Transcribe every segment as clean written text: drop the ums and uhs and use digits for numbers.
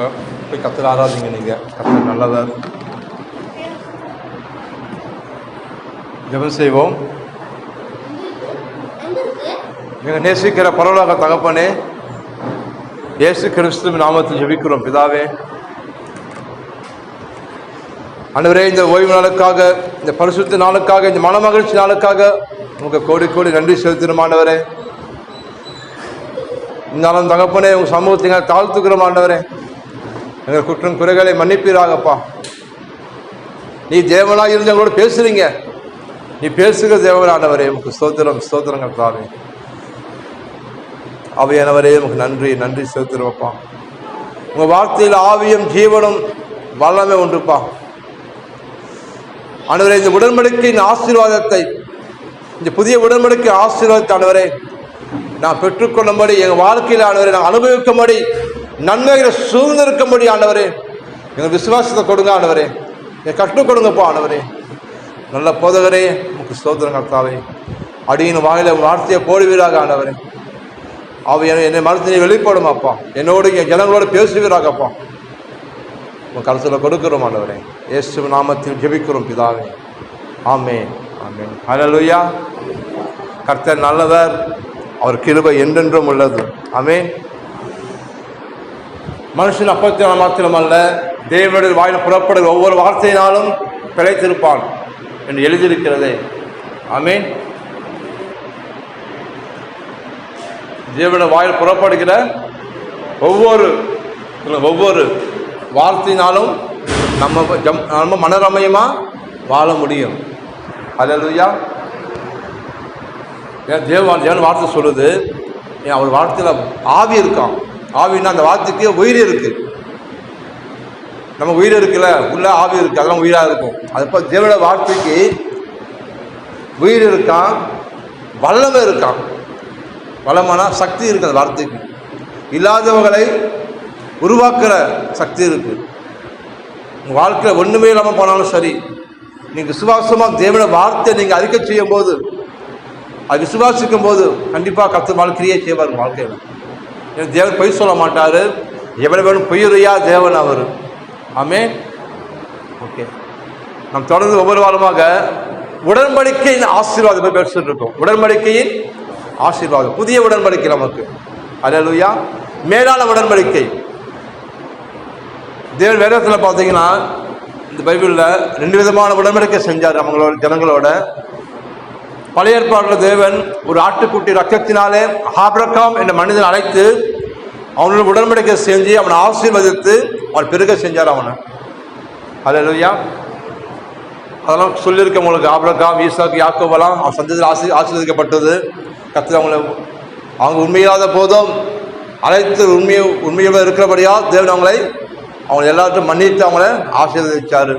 போங்க, போய் கத்தரை ஆராதிங்க. நீங்கள் கத்தர் நல்லவர். ஜெபம் செய்வோம். எங்கள் நேசிக்கிற பரலோக தகப்பனே, இயேசு கிறிஸ்துவின் நாமத்தில் ஜெபிக்கிறோம் பிதாவே. ஆண்டவரே, இந்த ஓய்வு நாளுக்காக, இந்த பரிசுத்த நாளுக்காக, இந்த மனமகிழ்ச்சி நாளுக்காக உங்களுக்கு கோடி கோடி நன்றி செலுத்திடும் ஆண்டவரே. இருந்தாலும் தகப்பனே, உங்கள் சமூகத்தை எங்களை தாழ்த்துக்கிறோம் ஆண்டவரே. எங்கள் குற்றம் குறைகளை மன்னிப்பீராகப்பா. நீ தேவனாக இருந்து எங்களோட பேசுறீங்க. நீ பேசுகிற தேவன் ஆண்டவரே, உங்களுக்கு ஸ்தோத்திரம் ஸ்தோத்திரங்கள் தாவே. அவையானவரே, உங்களுக்கு நன்றி நன்றி செலுத்துறோம்ப்பா. உங்கள் வார்த்தையில் ஆவியும் ஜீவனும் வல்லமை ஒன்றுப்பா ஆண்டவரே. இந்த உடன்படிக்கையின் ஆசீர்வாதத்தை, இந்த புதிய உடன்படிக்கை ஆசீர்வாதத்தை ஆண்டவரே நான் பெற்றுக்கொள்ளும்படி, எங்கள் வாழ்க்கையில் ஆண்டவரை நான் அனுபவிக்கும்படி, நன்மைகளை சூழ்ந்திருக்கும்படி ஆண்டவரே எங்கள் விசுவாசத்தை கொடுங்க ஆண்டவரே. என் கற்றுக் கொடுங்கப்பா ஆண்டவரே. நல்ல போதகரே, உங்களுக்கு ஸ்தோத்திரம் கர்த்தாவே. அடியின் வாயில வார்த்தையை போடுவீராக ஆண்டவரே. அவை என்னை மனத்தினை வெளிப்படுமாப்பா. என்னோடு என் ஜனங்களோடு பேசுவீராகப்பா. உங்கள் கருத்தில் கொடுக்கிறோம் ஆண்டவரே. இயேசு நாமத்தில் ஜெபிக்கிறோம் பிதாவே. ஆமென் ஆமென். ஹல்லேலூயா. கர்த்தர் நல்லவர், அவர் கிருபை என்றென்றும் உள்ளது. ஆமென். மனுஷன் அப்பத்தினால் மாத்திரமல்ல, தேவனுடைய வாயில் புறப்படுகிற ஒவ்வொரு வார்த்தையினாலும் பிழைத்திருப்பான் என்று எழுதியிருக்கிறதே. ஆமென். தேவனுடைய வாயில் புறப்படுகிற ஒவ்வொரு வார்த்தையினாலும் நம்ம மனரமயமா வாழ முடியும். ஹல்லேலூயா. தேவன் வார்த்தை சொல்லுது, அவர் வார்த்தையில் ஆவி இருக்கான். ஆவின்னா அந்த வார்த்தைக்கு உயிர் இருக்கு. நம்ம உயிர் இருக்குல்ல, உள்ள ஆவி இருக்கு, அதெல்லாம் உயிராக இருக்கும். அதுப்போ தேவனுடைய வார்த்தைக்கு உயிர் இருக்கான், வல்லமை இருக்கான். வல்லமான சக்தி இருக்கு அந்த வார்த்தைக்கு. இல்லாதவர்களை உருவாக்குற சக்தி இருக்கு. உங்கள் வாழ்க்கையில் ஒன்றுமே இல்லாமல் போனாலும் சரி, நீங்கள் விசுவாசமாக தேவனுடைய வார்த்தையை நீங்கள் அறிக்கை செய்யும் போது, அது விசுவாசிக்கும் போது கண்டிப்பாக கர்த்தர் கிரியை செய்வார் வாழ்க்கையில். ஏன்னா தேவன் பொய் சொல்ல மாட்டார். எவ்வளவு வேணும் பொய்யுரையா தேவன் அவர். ஆமென். ஓகே, நாம் தொடர்ந்து ஒவ்வொரு வாரமாக உடன்படிக்கையின் ஆசீர்வாதம் பேசிட்டு இருக்கோம். உடன்படிக்கையின் ஆசீர்வாதம், புதிய உடன்படிக்கை நமக்கு. ஹல்லேலூயா. மேலான உடன்படிக்கை. தேவன் வேதத்தில் பார்த்தீங்கன்னா, இந்த பைபிளில் 2 விதமான உடன்படிக்கை செஞ்சார் அவங்களோட ஜனங்களோட. பழைய ஏற்பாட்டில் தேவன் ஒரு ஆட்டுக்குட்டி ரத்தத்தினாலே ஆபிரகாம் என்ற மனிதன் அழைத்து அவனோட உடன்படிக்கை செஞ்சு அவனை ஆசீர்வதித்து அவன் பெருக செஞ்சார் அவனை. ஹல்லேலூயா. அதெல்லாம் சொல்லியிருக்க உங்களுக்கு. ஆபிரகாம், ஈசாக்கு, யாக்கோபெல்லாம் அவன் சந்ததியில் ஆசீர்வதிக்கப்பட்டது. கர்த்தர் அவங்க உண்மையில்லாத போதும் அழைத்து உண்மையோடு இருக்கிறபடியா தேவன் அவங்க எல்லாத்தையும் மன்னித்து அவங்கள ஆசீர்வதிச்சாரு.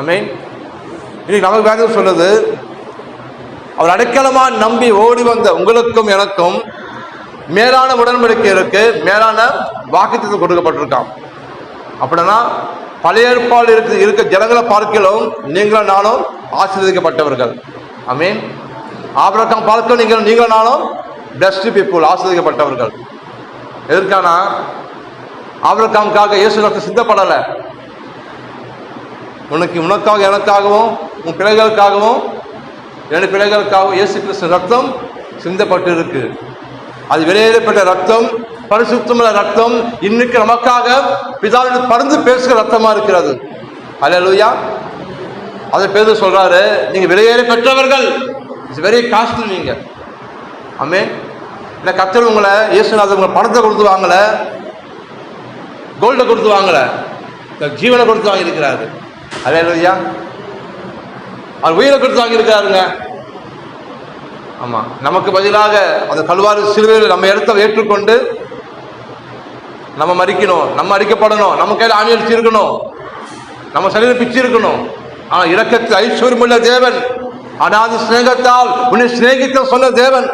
ஆமென். இன்னைக்கு நமக்கு வேதம் சொன்னது, அவர் அடைக்கலமா நம்பி ஓடி வந்த உங்களுக்கும் எனக்கும் மேலான உடன்படிக்கை இருக்கு, மேலான வாக்குத்தத்தம் கொடுக்கப்பட்டிருக்கான். அப்படின்னா பழைய ஏற்பாடு இருக்க ஜனங்களை பார்க்கலும் நீங்களும் நானும் ஆசீர்வதிக்கப்பட்டவர்கள். ஆமென். ஆபிரகாம் பார்க்க நீங்களும் நானும் பெஸ்ட் பீப்புள், ஆசீர்வதிக்கப்பட்டவர்கள். எதற்கானா, ஆபிரகாமுக்காக இயேசு ரத்தம் சிந்தப்படலை. உனக்காக எனக்காகவும் உன் பிள்ளைகளுக்காகவும் 2 பிள்ளைகளுக்காகவும் இயேசு கிறிஸ்து ரத்தம் சிந்தப்பட்டு இருக்கு. அது வெளியேறப்பட்ட ரத்தம், பரிசுத்தமுள்ள ரத்தம். இன்னைக்கு நமக்காக பிதாவின் பறந்து பேசுகிற ரத்தமா இருக்கிறது. ஹல்லேலூயா. அதை பேர் சொல்றாரு, நீங்க வெளியேற பெற்றவர்கள். It's very costly. நீங்க ஆமென். இல்லை கர்த்தர் உங்களை, இயேசுநாதர் உங்களை பணத்தை கொடுத்து வாங்கல, கோல்டை கொடுத்து வாங்கல, ஜீவனை கொடுத்து வாங்கியிருக்கிறாரு. ஹல்லேலூயா. அவர் உயிரை கொடுத்து வாங்கியிருக்காருங்க. ஆமா, நமக்கு பதிலாக அந்த கல்வாரி சிலுவையில் நம்ம இடத்தை ஏற்றுக்கொண்டு நம்ம மறிக்கணும், நம்ம அடிக்கப்படணும், நம்ம கையில் ஆணி அடிச்சு இருக்கணும், நம்ம சரீரம் பிச்சு இருக்கணும். ஆனா இரக்கத்தில் ஐஸ்வர்யமுள்ள தேவன், அனாதி சிநேகத்தால் உன்னை சிநேகித்த சொன்ன தேவன்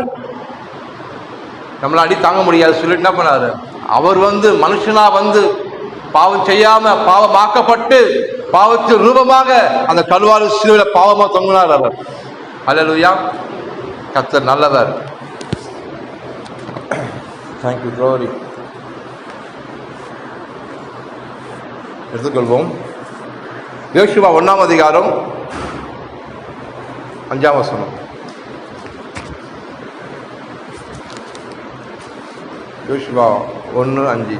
நம்மளை அடி தாங்க முடியாது சொல்லிட்டு என்ன பண்ணாரு, அவர் மனுஷனா பாவம் செய்யாம பாவமாக்கப்பட்டு பாவத்தின் ரூபமாக அந்த கல்வாரி சிலுவையில் பாவமா தொங்கினார் அவர். ஹல்லேலூயா. கர்த்தர் நல்லவர். Thank you glory. எடுத்துக்கொள்வோம். யோசுவா 1ஆம் அதிகாரம் 5ஆம் வசனம். யோசுவா 1:5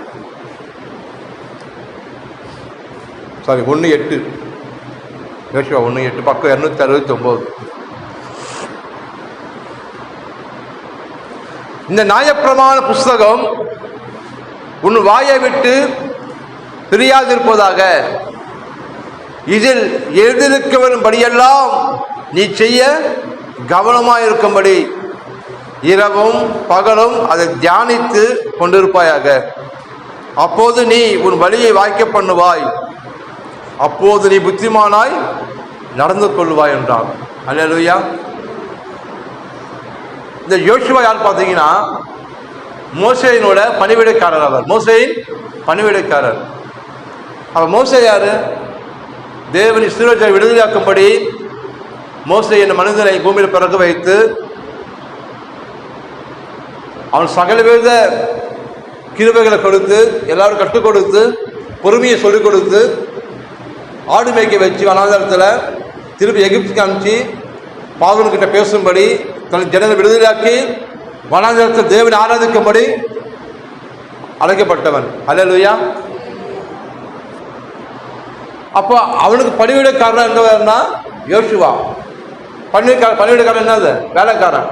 சாரி 1:8. யோசுவா 1:8 பக்கம் 269. இந்த நியாயப்பிரமாண புஸ்தகம் உன் வாயை விட்டு பிரியாதிருப்பதாக, இதில் எழுதியிருக்க வரும்படியெல்லாம் நீ செய்ய கவனமாயிருக்கும்படி இரவும் பகலும் அதை தியானித்து கொண்டிருப்பாயாக. அப்போது நீ உன் வழியை வாய்க்க பண்ணுவாய், அப்போது நீ புத்திமானாய் நடந்து கொள்வாய் என்றான். அல்லேலூயா. இந்த யோசுவா யார் பார்த்தீங்கன்னா, மோசேயினோட பணிவிடைக்காரர். அவர் மோசேயின் பணிவிடைக்காரர். அவர் மோசே யாரு? தேவன் இஸ்ரவேலை விடுதலையாக்கும்படி மோசே என்ற மனிதனை பூமியில் பிறக்க வைத்து அவன் சகலவித கிருபைகளை கொடுத்து எல்லாரும் கற்றுக் கொடுத்து பொறுமையை சொல்லிக் கொடுத்து ஆடு மேய்க்க வச்சு வனாந்தரத்தில் திருப்பி எகிப்துக்கு அனுப்பிச்சு பார்வோன்கிட்ட பேசும்படி தன் ஜனங்களை விடுதலையாக்கி வனாந்தரத்தில் தேவனை ஆராதிக்கும்படி அழைக்கப்பட்டவன். அல்லேலூயா. அப்போ அவனுக்கு பணிவிடைக்காரன் என்னன்னா யோசுவா. பணிவிடைக்காரன் என்னது? வேலைக்காரன்.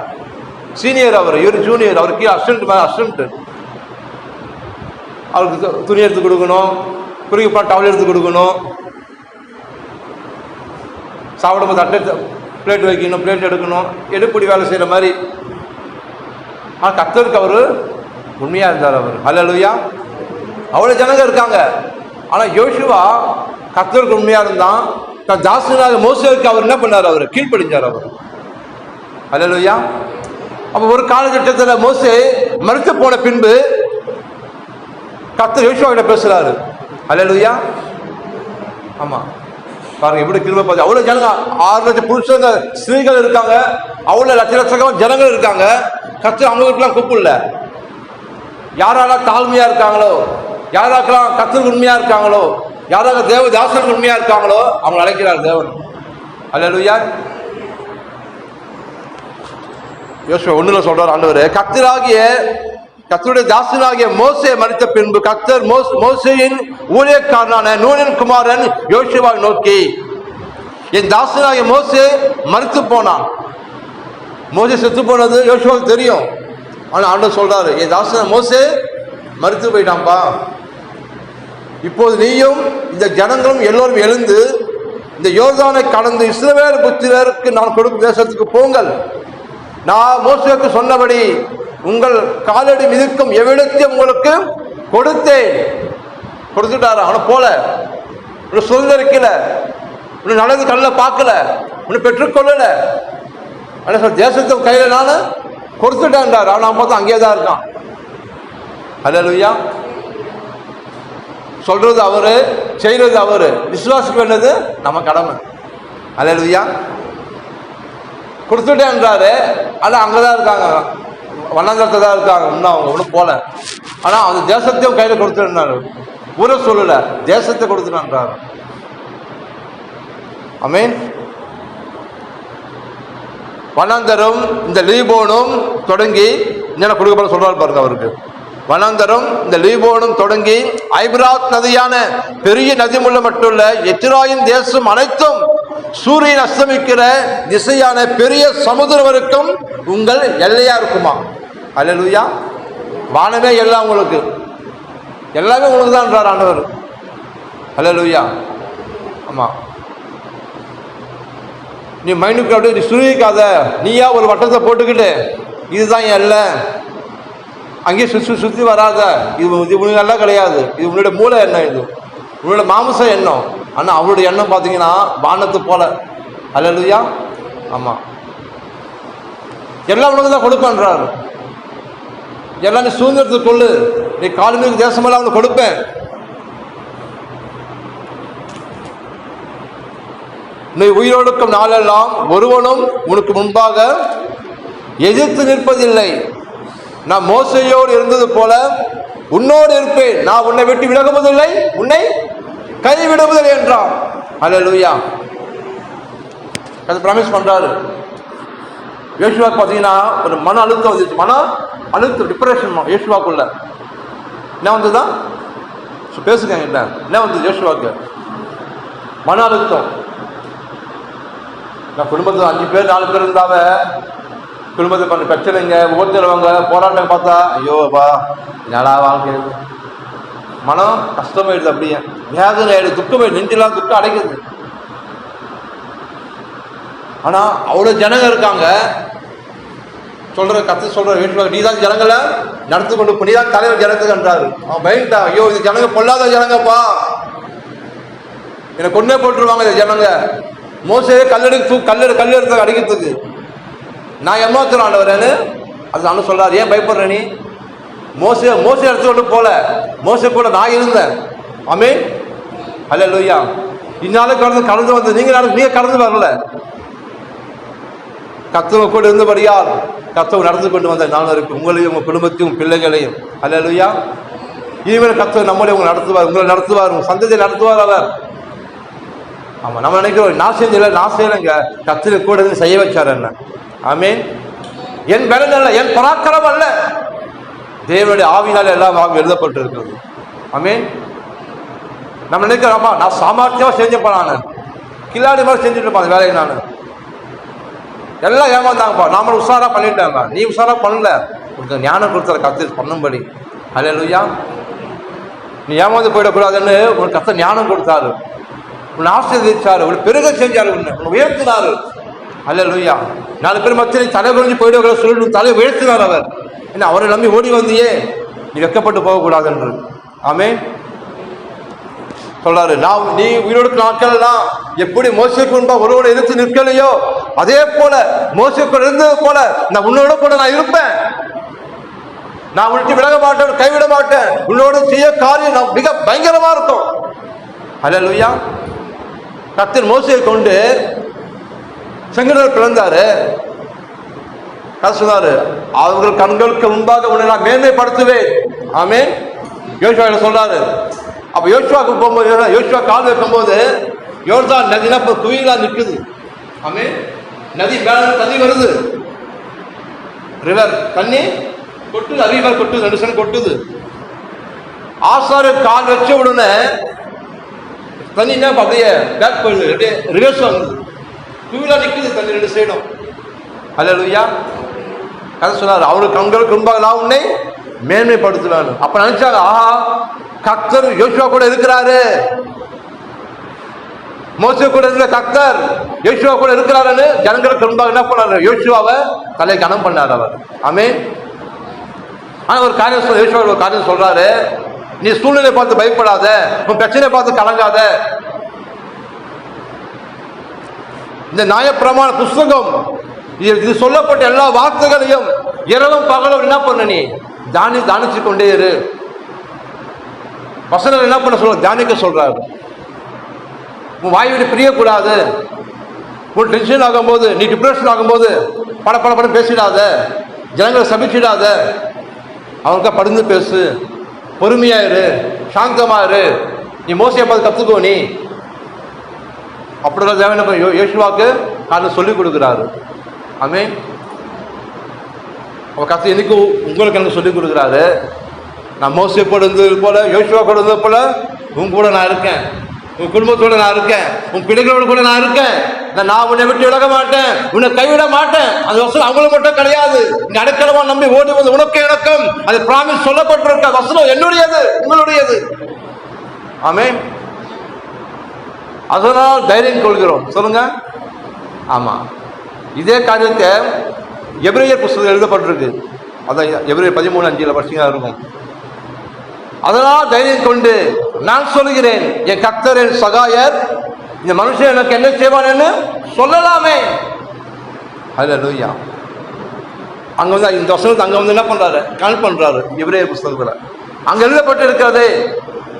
சீனியர் அவர், இவர் ஜூனியர். அவருக்கு அசிஸ்டன்ட். அவருக்கு துணி எடுத்து கொடுக்கணும், குறுகிப்பா டவல் எடுத்து கொடுக்கணும், சாப்பிடும்போது அட்டை பிளேட் வைக்கணும், பிளேட் எடுக்கணும், எடுப்படி வேலை செய்கிற மாதிரி. ஆனால் கர்த்தருக்கு அவர் உண்மையாக இருந்தார். அவர் அல்லேலூயா. அவ்வளோ ஜனங்க இருக்காங்க. ஆனால் யோசுவா கர்த்தருக்கு உண்மையாக இருந்தான். தன் தாசனாக மோசேவுக்கு அவர் என்ன பண்ணார்? அவர் கீழ்ப்படிஞ்சார். அவர் அல்லேலூயா. அப்போ ஒரு காலகட்டத்தில் மோசே மறுத்து போன பின்பு கர்த்தர் யோசுவா கிட்ட பேசுறாரு. அல்லேலூயா. ஆமா, பாருங்க எப்படி கிருபை பார்த்து. அவ்வளோ ஜனங்க, 6 லட்சம் புருஷங்க ஸ்திரீகள் இருக்காங்க, அவ்வளோ லட்சம் ஜனங்கள் இருக்காங்க. கர்த்தர் அவங்களுக்குலாம் கூப்பிடல. யாரெல்லாம் தாழ்மையா இருக்காங்களோ, யாராக்கெல்லாம் கர்த்தருக்கு உண்மையா இருக்காங்களோ, யாராக தேவ தாசனுக்கு உண்மையா இருக்காங்களோ அவங்க அழைக்கிறார் தேவன். அல்லேலூயா. யோசுவா 1 சொல்றார் ஆண்டவர், கர்த்தருடைய தாசனாகிய மோசே மரித்த பின்பு கர்த்தர் மோசேயின் ஊழியக்காரனான நூனின் குமாரன் யோசுவாவை நோக்கி, என் தாசனாகிய மோசே மரித்து போனான். மோசே செத்து போனது யோசுவாவுக்கு தெரியும். ஆனா ஆண்டவர் சொல்றாரு, என் தாசன மோசே மரித்து போயிட்டான்பா. இப்போது நீயும் இந்த ஜனங்களும் எல்லோரும் எழுந்து இந்த யோர்தானை கடந்து இஸ்ரவேல் புத்திரருக்கு நான் கொடுக்கும் தேசத்துக்கு போங்கள். நான் மோசேக்கு சொன்னபடி உங்கள் காலடி மிதிக்கும் எவ்விடத்தையும் உங்களுக்கு கொடுத்தேன். கொடுத்துட்டாரா? அவனை போல உன்னை சுதந்திரிக்கல, உன்னை நல்லது கண்ணில் பார்க்கல, உன்னை பெற்றுக்கொள்ளல. ஆனால் சார் தேசத்தை கையில் நான் கொடுத்துட்டேன்றார். அவன் பார்த்தா அங்கேயே தான் இருக்கான். அல்லேலூயா. சொல்றது அவரு, செய்யறது அவரு. விசுவாசிக்க வேண்டியது நம்ம கடமை. அல்லேலூயா. கொடுத்துட்டேன்றாரு. ஆனால் அங்கதான் இருக்காங்க, வண்ணாந்தரத்தை தான் இருக்காங்க. இன்னும் அவங்க ஒன்றும் போல. ஆனா அந்த தேசத்தையும் கையில கொடுத்துட்டாரு. ஊரை சொல்லல, தேசத்தை கொடுத்துட்டான்றாரு. ஆமென். வனாந்தரம் இந்த லீபோனும் தொடங்கி என்ன கொடுக்கப்பட சொல்றாரு பாருங்க. அவருக்கு வனாந்தரம் இந்த லீபோனும் தொடங்கி ஐபிராத் நதியான பெரிய நதி முள்ள மட்டுள்ள எத்திராயின் தேசம் அனைத்தும் சூரியன் அஸ்தமிக்கிற திசையான பெரிய சமுதிரம் வரைக்கும் உங்கள் எல்லையா இருக்குமா. அல்லேலூயா. வானமே எல்லாம் உங்களுக்கு, எல்லாமே உங்களுக்கு தான் ஆண்டவர். அல்லேலூயா. ஆமா, நீ மைண்டுக்கு அப்படியே சுருக்காத. நீயா ஒரு வட்டத்தை போட்டுக்கிட்டு இதுதான் என் எல்லை, அங்கேயே சுற்றி வராத. இது உனக்கு எல்லாம் கிடையாது. இது உன்னுடைய மூளை எண்ணம், இது உன்னோட மாமிச எண்ணம். ஆனால் அவருடைய எண்ணம் பார்த்தீங்கன்னா வானத்து போல. அல்லேலூயா. ஆமாம், எல்லாம் உனக்கு தான் கொடுப்பேன்றாரு. எல்லாம் நீ சுதந்திரத்துக்கு கொள்ளு, நீ காலமிக்கு தேசமெல்லாம் அவனுக்கு கொடுப்பேன். நீ உயிரோடுக்கும் நாளெல்லாம் ஒருவனும் உனக்கு முன்பாக எதிர்த்து நிற்பதில்லை. நான் மோசையோடு இருந்தது போல உன்னோடு இருப்பேன். நான் உன்னை விட்டு விலகுவதில்லை, உன்னை கைவிடுவதில்லை என்றார். அல்லேலூயா. அது ப்ராமிஸ் பண்றாரு. யோசுவாக்கு பார்த்தீங்கன்னா ஒரு மன அழுத்தம் வந்துச்சு. மன அழுத்தம், டிப்ரெஷன் யோசுவாக்குள்ள என்ன வந்துதான் பேசுங்க என்ன வந்தது யோசுவாக்கு? மன அழுத்தம். நான் குடும்பத்தில் 5 பேர் 4 பேர் இருந்தாவ குடும்பத்தில் பண்ண பிரச்சனைங்க, ஒவ்வொருத்தருவங்க போராட்டம் பார்த்தா ஐயோப்பா என்னடா வாழ்க்கை, மனம் கஷ்டமாயிடுது, அப்படியே வேதனை ஆயிடுது, துக்கமாயிடுது, நெஞ்செல்லாம் துக்கம் அடைக்குது. ஆனா அவ்வளவு ஜனங்க இருக்காங்க. சொல்ற வீட்டு நீ தான் ஜனங்களை நடத்து கொண்டு நீதான் தலைவர் ஜனத்துக்கு என்றாரு. அவன் பயன்டா, ஐயோ இது ஜனங்க பொல்லாத ஜனங்கப்பா, என்னை கொண்டே போட்டுருவாங்க இந்த ஜனங்க. மோசே கல்லெடுத்து அடிக்கிறதுக்கு நான் ஏமாத்துறேன் ஆண்டவரேன்னு அது அண்ணன் சொல்றாரு. ஏன் பயப்படுற நீ? மோசே எடுத்து கொண்டு போல, மோசே கூட நான் இருந்தேன். ஆமென். அல்லேலூயா. இந்நாளும் கடந்து வந்து நீங்க கடந்து வரல. கர்த்தர் கூட இருந்தபடியால் கர்த்தர் நடந்து கொண்டு வந்த நாள் இருக்கு, உங்களையும் உங்க குடும்பத்தையும் பிள்ளைகளையும். அல்லேலூயா. இனிமேல் கர்த்தர் நம்மளே உங்களை நடத்துவார், உங்களை நடத்துவார், உங்க சந்ததியை நடத்துவார் அவர். ஆமா, நம்ம நினைக்கிறோம் நான் செய்யலைங்க, கர்த்தர் கூட இருந்து செய்ய வச்சார் என்ன. ஆமென். என் பலன் அல்ல, என் பராக்கிரமம் அல்ல, தேவனுடைய ஆவினால எல்லாம் எழுதப்பட்டு இருக்கிறது. ஆமென். நம்ம நினைக்கிறோமா நான் சாமர்த்தியமா செஞ்சப்பா, நான் கில்லாடி மாதிரி செஞ்சுட்டு இருப்பான் வேலையை. நான் எல்லாம் ஏமாந்தாங்கப்பா, நாம உஷாரா பண்ணிட்டாங்க. நீ உஷாரா பண்ணல, உனக்கு ஞானம் கொடுத்தாரு கர்த்தர் பண்ணும்படி. அல்லேலூயா. நீ ஏமாந்து போயிடக்கூடாதுன்னு உனக்கு கர்த்தர் ஞானம் கொடுத்தாரு, உன்னை ஆசீர்வதிச்சாரு, உன்னை பெருக செஞ்சாரு, உன்னை உயர்த்தினாரு. அல்லேலூயா. 4 பேர் மத்தியில் தலை குறைஞ்சு போயிடுவ சொல்லி தலை உயர்த்தினார் அவர். என்ன அவரை நம்பி ஓடி வந்தியே, நீ வெக்கப்பட்டு போகக்கூடாது என்று. ஆமென். சொல்றாரு, நீ உயிரோடு நாட்கள்லாம் எப்படி மோசேக்கு முன்பா ஒருவனை எதிர்த்து நிற்கலையோ அதே போல மோசேக்கு இருந்தது போல நான் உன்னோட கூட நான் இருப்பேன். நான் உன்னை விலக மாட்டேன், கைவிட மாட்டேன். உன்னோட செய்ய காரியம் நான் மிக பயங்கரமா இருக்கும். அல்லேலூயா. கர்த்தர் மோசேயை கொண்டு செங்கடல் பிளந்தாரு. சொன்னாரு, அவர்கள் கண்களுக்கு முன்பாக உன்னை நான் மேன்மைப்படுத்துவேன். ஆமென். யோசுவா சொல்றாரு. அப்ப யோசுவாக்கு போகும்போது, யோசுவா கால் வைக்கும் போது யோர்தான் நதினா குயிலா நிற்குது. ஆமென். நதி மேல தண்ணி வருது, ரிவர் தண்ணி கொட்டுது, அருவிகள் கொட்டுது, 2 சனம் கொட்டுது. ஆசாரு கால் வச்ச உடனே தண்ணி என்ன அப்படியே பேக் போயிடுது, அப்படியே ரிவர்ஸ் ஆகுது, குயிலா நிற்குது தண்ணி 2 சைடும். அல்லேலூயா. கதை சொன்னாரு, அவருக்கு கண்களுக்கு முன்பாக நான் உன்னை மேன்மைப்படுத்துவேன். அப்ப நினைச்சாங்க, ஆஹா கர்த்தர் யோசுவா கூட இருக்கிறாரு, மோசே கூட இருக்கிற கர்த்தர் யோசுவா கூட இருக்கிறாருன்னு ஜனங்களுக்கு முன்பாக என்ன பண்ணாரு, யோசுவாவை தலை கனம் பண்ணார் அவர். ஆமென். ஆனா ஒரு காரியம் யோசுவா ஒரு காரியம் சொல்றாரு, நீ சூழ்நிலை பார்த்து பயப்படாத, உன் பிரச்சனை பார்த்து கலங்காத. இந்த நியாயப்பிரமாண புஸ்தகம் இது சொல்லப்பட்ட எல்லா வார்த்தைகளையும் இரவும் பகலும் என்ன பண்ண, நீ தானிச்சு கொண்டே இரு. வசனம் என்ன பண்ண சொல்ற, தியானிக்க சொல்றாரு. உன் வாய் விட்டு பிரியக்கூடாது. உன் டென்ஷன் ஆகும்போது, நீ டிப்ரெஷன் ஆகும்போது பட பேசிடாத, ஜனங்களை சபிச்சிடாத, அவனுக்கா படுந்து பேசு, பொறுமையாயிரு, சாந்தமாயிரு. நீ மோசையை பார்த்து கத்துக்கோ. நீ அப்படிதான் தேவன் யோசுவாக்கு காரணம் சொல்லிக் கொடுக்குறாரு. ஆமென். அவன் கத்து எனக்கு உங்களுக்கு எனக்கு சொல்லிக் கொடுக்குறாரு. நான் மோசே கூட இருந்தது போல, யோசுவா கூட இருந்தது போல உன் கூட நான் இருக்கேன், உன் குடும்பத்தோட நான் இருக்கேன், உன் பிள்ளைகளோட கூட நான் இருக்கேன். நான் உன்னை விட்டு விலக மாட்டேன், உன்னை கைவிட மாட்டேன். அது வசனம் அவங்கள மட்டும் கிடையாது, நீ அடைக்கலமா நம்பி ஓடி வந்து உனக்கு எனக்கும் அது பிராமிஸ் சொல்லப்பட்டிருக்க வசனம் என்னுடையது, உங்களுடையது. ஆமென். அதனால் தைரியம் கொள்கிறோம். சொல்லுங்க. ஆமா, இதே காரியத்தை எபிரேயர் புஸ்தகம் எழுதப்பட்டிருக்கு. அதான் எபிரேயர் 13:5 படிச்சீங்கன்னா இருக்கும். அதனால் தைரியம் கொண்டு நான் சொல்கிறேன், என் கர்த்தர் என் சகாயர், இந்த மனுஷன் எனக்கு என்ன செய்வான்னு சொல்லலாமே. அல்லேலூயா. அங்க வந்து இந்த வசனத்தை அங்க வந்து என்ன பண்றாரு, கனெக்ட் பண்றாரு. எபிரேயர் புஸ்தகத்துல அங்க எழுதப்பட்டு இருக்கிறது,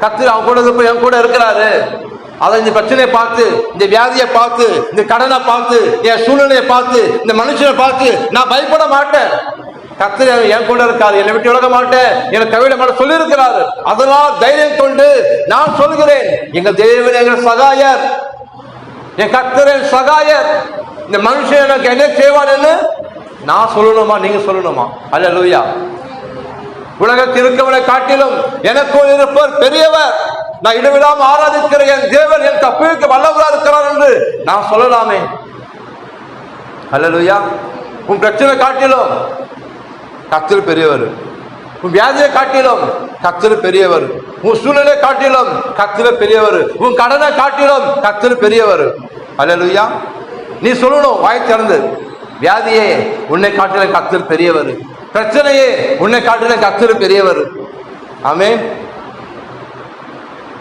கர்த்தர் அவன் கூட என் கூட இருக்கிறாரு. அதை இந்த பிரச்சனையை பார்த்து, இந்த வியாதியை பார்த்து, இந்த கடனை பார்த்து, என் சூழ்நிலையை பார்த்து, இந்த மனுஷனை பார்த்து நான் பயப்பட மாட்டேன். கர்த்தர் என் கூட இருக்காரு, என்னை விட்டு விலக மாட்டேன், எனக்கு கைவிட மாட்டேன் சொல்லி இருக்கிறாரு. அதனால் தைரியம் கொண்டு நான் சொல்கிறேன், எங்கள் தேவன் எங்கள் சகாயர், என் கர்த்தர் என் சகாயர். இந்த மனுஷன் எனக்கு என்ன செய்வான்னு நான் சொல்லணுமா, நீங்க சொல்லணுமா? அல்லேலூயா. உலகத்தில் இருக்கவனை காட்டிலும் எனக்குள் இருப்பவர் பெரியவர், நான் இடைவிடாம ஆராதிக்கிற என் தேவன் என் தப்பிக்க வல்லவரா இருக்கிறார் என்று நான் சொல்லலாமே. அல்லேலூயா. உன் பிரச்சனை காட்டிலும் கர்த்தர் பெரியவர், உன் வியாதியை காட்டிலும் கர்த்தர் பெரியவர், உன் சூழ்நிலை காட்டிலும் கர்த்தர் பெரியவர், உன் கடனை காட்டிலும் கர்த்தர் பெரியவர். அல்லேலூயா. நீ சொல்லணும் வாய் திறந்து, வியாதியே உன்னை காட்டிலும் கர்த்தர் பெரியவர், பிரச்சனையே உன்னை காட்டிலும் கர்த்தர் பெரியவர். ஆமென்.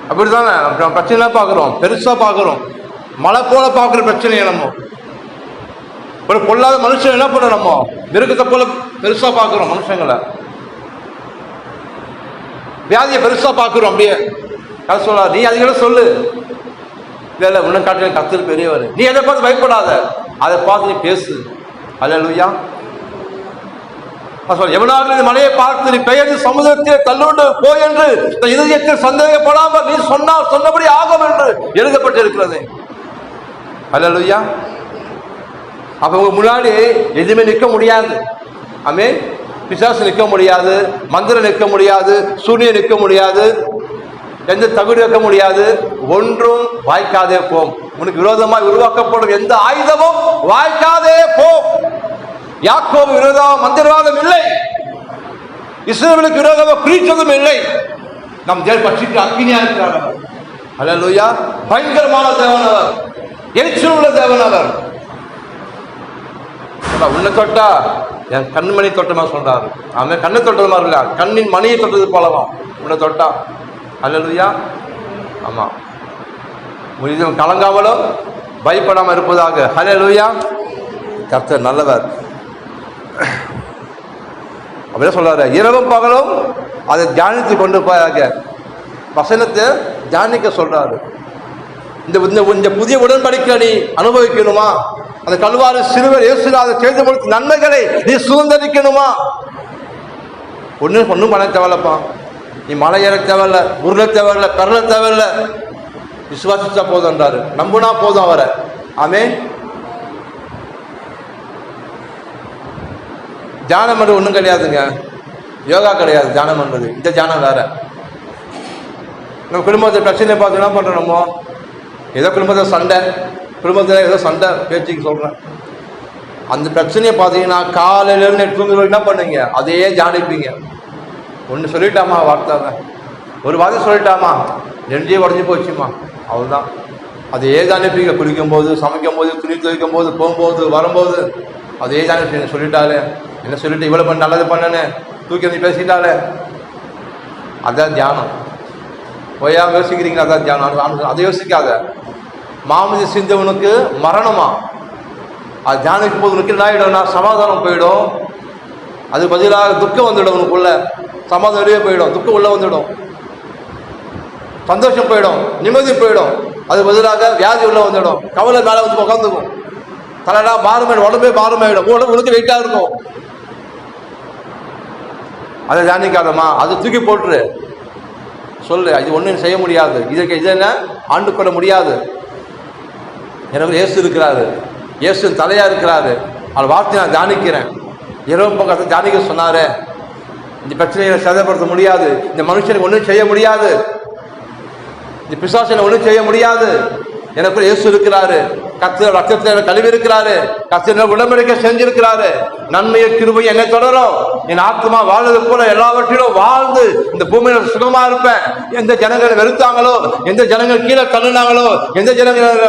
அப்படித்தானே பிரச்சனை பார்க்கிறோம், பெருசா பார்க்கிறோம், மழை போல பார்க்கிற பிரச்சனையை நம்ம ஒரு பொல்லாத மனுஷன் என்ன பண்ண, நம்ம மிருகத்தை போல பெருசா பார்க்கிறோம் மனுஷங்களை, வியாதியை பெருசா பார்க்கிறோம். அப்படியே சொல்ல நீ அதுகளை சொல்லு, இல்ல உன்னை காட்டிலும் கர்த்தர் பெரியவர், நீ எதை பார்த்து பயப்படாத, அதை பார்த்து நீ பேசு. அல்லேலூயா. எவனாக மலையை பார்த்து நீ பெயர்ந்து சமுதிரத்தை தள்ளுண்டு போய் என்று இதயத்தில் சந்தேகப்படாமல் நீ சொன்னால் சொன்னபடி ஆகும் என்று எழுதப்பட்டிருக்கிறது. அல்லேலூயா. அப்ப உங்க முன்னாடி எதுவுமே நிற்க முடியாது. ஆமென். பிசாசு நிற்க முடியாது, மந்திரம் நிற்க முடியாது, சூரியன் நிற்க முடியாது, எந்த தகுதி வைக்க முடியாது, ஒன்றும் வாய்க்காதே போம். உனக்கு விரோதமாய் உருவாக்கப்படும் எந்த ஆயுதமும் வாய்க்காதே போம். யாக்கோபு விரோதமாக மந்திரவாதம் இல்லை, இஸ்ரவேலுக்கு விரோதமாக குறிச்சதும் இல்லை. நம் தேவன் பட்சிக்கு அக்கினியா இருக்கிறார். அல்லேலூயா. பயங்கரமான தேவன் அவர், எரிச்சல் உள்ள தேவன் அவர். உன்னை தொட்டா என் கண்மணி தொட்டமா சொல்றாரு. அவன் கண்ணை தொட்டது மாதிரி இல்ல, கண்ணின் மணியை தொட்டது போலவாம் உன்னை தொட்டா. அல்லேலூயா. ஆமா, முழுதும் கலங்காமலும் பயப்படாம இருப்பதாக. அல்லேலூயா. கர்த்தர் நல்லவர். அப்படியே சொல்றாரு, இரவும் பகலும் அதை தியானித்து கொண்டு போயாக, வசனத்தை தியானிக்க சொல்றாரு. இந்த புதிய உடன்படிக்கை நீ அனுபவிக்கணுமா, அந்த கல்வாரி சிலுவையில் இயேசு அதை செய்து கொடுத்த நன்மைகளை நீ சுதந்திரிக்கணுமா, ஒன்றும் பண்ண தேவையில்லப்பா. நீ மலை ஏற தேவையில்ல, உருள தேவையில்ல, பெறல தேவையில்ல, விசுவாசிச்சா போதும்ன்றாரு, நம்புனா போதும் அவரை. ஆமென். தியானம் பண்ணுறது ஒன்றும் கிடையாதுங்க, யோகா கிடையாது தியானம் பண்ணுறது. இந்த தியானம் வேற. நம்ம குடும்பத்தை பிரச்சனை பார்த்து என்ன பண்ணுறோம், நம்ம ஏதோ குடும்பத்தில் ஏதோ சண்டை பேச்சுக்கு சொல்கிறேன், அந்த பிரச்சனையை பார்த்தீங்கன்னா காலையிலேருந்து எடுத்து என்ன பண்ணுங்க, அதையே தியானிப்பீங்க. ஒன்று சொல்லிட்டாமா வார்த்தை, ஒரு வார்த்தை சொல்லிட்டாமா நெஞ்சே உடஞ்சி போச்சுமா, அவ்வளோதான். அதையே தியானிப்பீங்க. குளிக்கும் போது, சமைக்கும் போது, துணி துவைக்கும் போது, போகும்போது, வரும்போது அதே தியானிப்பீங்க. சொல்லிட்டாலே என்ன சொல்லிட்டு இவ்வளோ பண்ண நல்லது பண்ணனு தூக்கி வந்து பேசிட்டாலே, அதான் தியானம். போயா யோசிக்கிறீங்க, அதான் தியானம். அதை யோசிக்காத. மாமிதி சிந்தவனுக்கு மரணமா, அது தியானிக்கும் போது உனக்கு என்ன ஆகிடும்னா சமாதானம் போயிடும். அது பதிலாக துக்கம் வந்துடும், உனக்குள்ள சமாதானம் வெளியே போயிடும், துக்கம் உள்ள வந்துடும், சந்தோஷம் போயிடும், நிம்மதி போயிடும். அது பதிலாக வியாதி உள்ள வந்துடும், கவலை மேலே வந்து உட்காந்துக்கும், தலையெல்லாம் மாறுமாயிடும், உடம்பே மாறுமாயிடும், உடம்பு வெயிட்டாக இருக்கும். அதை தியானிக்காதம்மா, அதை தூக்கி போட்டுரு. சொல்லு, இது ஒன்றும் செய்ய முடியாது, இதுக்கு இது என்ன ஆண்டு கொள்ள முடியாது. எனக்கு இயேசு இருக்கிறாரு, இயேசு தலையா இருக்கிறாரு, அவள் வார்த்தை நான் தியானிக்கிறேன். இரவு பக்கத்தை தியானிக்க சொன்னாரு. இந்த பிரச்சனையை சேதப்படுத்த முடியாது, இந்த மனுஷனுக்கு ஒன்றும் செய்ய முடியாது, இந்த பிசாசனை ஒன்றும் செய்ய முடியாது. எனக்கு இயேசு இருக்கிறாரு, கர்த்தர் ரத்தத்தில் கழுவி இருக்கிறாரு, கர்த்தர் உடன்படிக்கை செஞ்சிருக்கிறாரு. நன்மையை கிருபையை என்னை தொடரும். என் ஆத்மா வாழ்வது போல எல்லாவற்றிலும் வாழ்ந்து இந்த பூமியில சுகமா இருப்பேன். எந்த ஜனங்களை வெறுத்தாங்களோ, எந்த ஜனங்கள் கீழே தள்ளினாங்களோ, எந்த ஜனங்கள்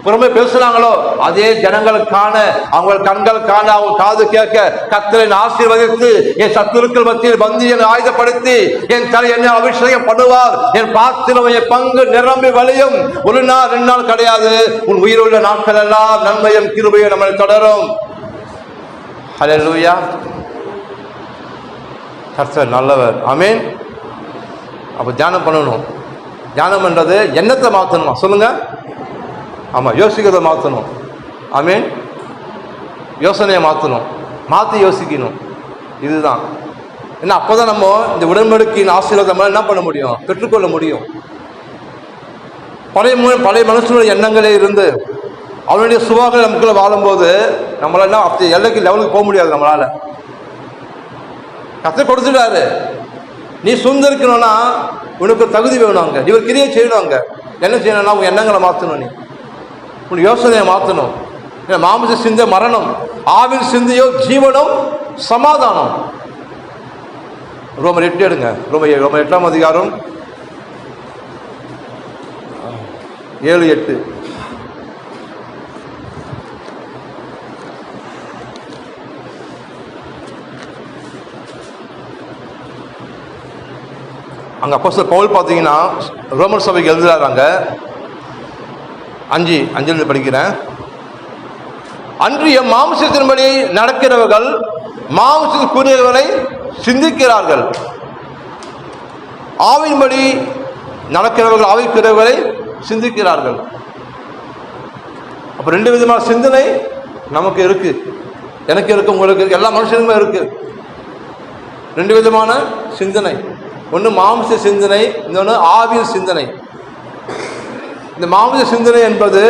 புறமே பேசுறாங்களோ, அதே ஜனங்கள் காண, அவங்க கண்கள் காண, அவங்க காது கேட்க கர்த்தரை ஆசீர்வதித்து என் சத்துருக்கள் மத்தியில் வந்து என்னை ஆயுதப்படுத்தி என் தலை என்னை அபிஷேகம் பண்ணுவார். என் பாத்திரம் என் பங்கு நிரம்பி வழியும். ஒரு நாள் 2 நாள் கிடையாது, உன் உயிருள்ள நாட்கள் எல்லாம் நன்மையும் கிருபையும் நம்மளை தொடரும். ஹல்லேலூயா. கர்த்தர் நல்லவர். ஆமென். அப்ப தியானம் பண்ணணும். தியானம் பண்றது எண்ணத்தை மாற்றணுமா சொல்லுங்க. ஆமாம், யோசிக்கிறத மாற்றணும். ஆமென். யோசனையை மாற்றணும், மாற்றி யோசிக்கணும். இதுதான். ஏன்னா அப்போதான் நம்ம இந்த உடன்படிக்கையின் ஆசீர்வாதம் என்ன பண்ண முடியும், பெற்றுக்கொள்ள முடியும். பழைய மனுஷனுடைய எண்ணங்களே இருந்து அவனுடைய சுபாவங்கள் நமக்குள்ள வாழும்போது நம்மளால எல்லைக்கு லெவலுக்கு போக முடியாது. நம்மளால கத்தை கொடுத்துட்டாரு. நீ சுதந்திரிக்கணும்னா உனக்கு தகுதி வேணும். அங்கே நீ ஒரு கிரியை செய்யணும். அங்கே என்ன செய்யணும்னா உன் எண்ணங்களை மாற்றணும், நீ உன் யோசனையை மாற்றணும். மாமிச சிந்தை மரணம், ஆவின் சிந்தையோ ஜீவனும் சமாதானம். ரோமர் 8 எடுங்க. ரோமர் 8ஆம் அதிகாரம் 7-8. அங்கே அப்போஸ்தலர் பவுல் பார்த்தீங்கன்னா ரோமர் சபைக்கு எழுதுறாங்க. 5 படிக்கிறேன். அன்றைய மாம்சத்தின்படி நடக்கிறவர்கள் மாம்சத்திற்குரியவரை சிந்திக்கிறார்கள், ஆவின்படி நடக்கிறவர்கள் ஆவிக்குரியவரை சிந்திக்கிறார்கள். அப்போ 2 விதமான சிந்தனை நமக்கு இருக்கு, எனக்கு இருக்கு, உங்களுக்கு இருக்கு, எல்லா மனுஷனுமே இருக்கு. 2 விதமான சிந்தனை. ஒன்று மாம்ச சிந்தனை, இன்னொன்று ஆவிய சிந்தனை. இந்த மாம்ச சிந்தனை என்பது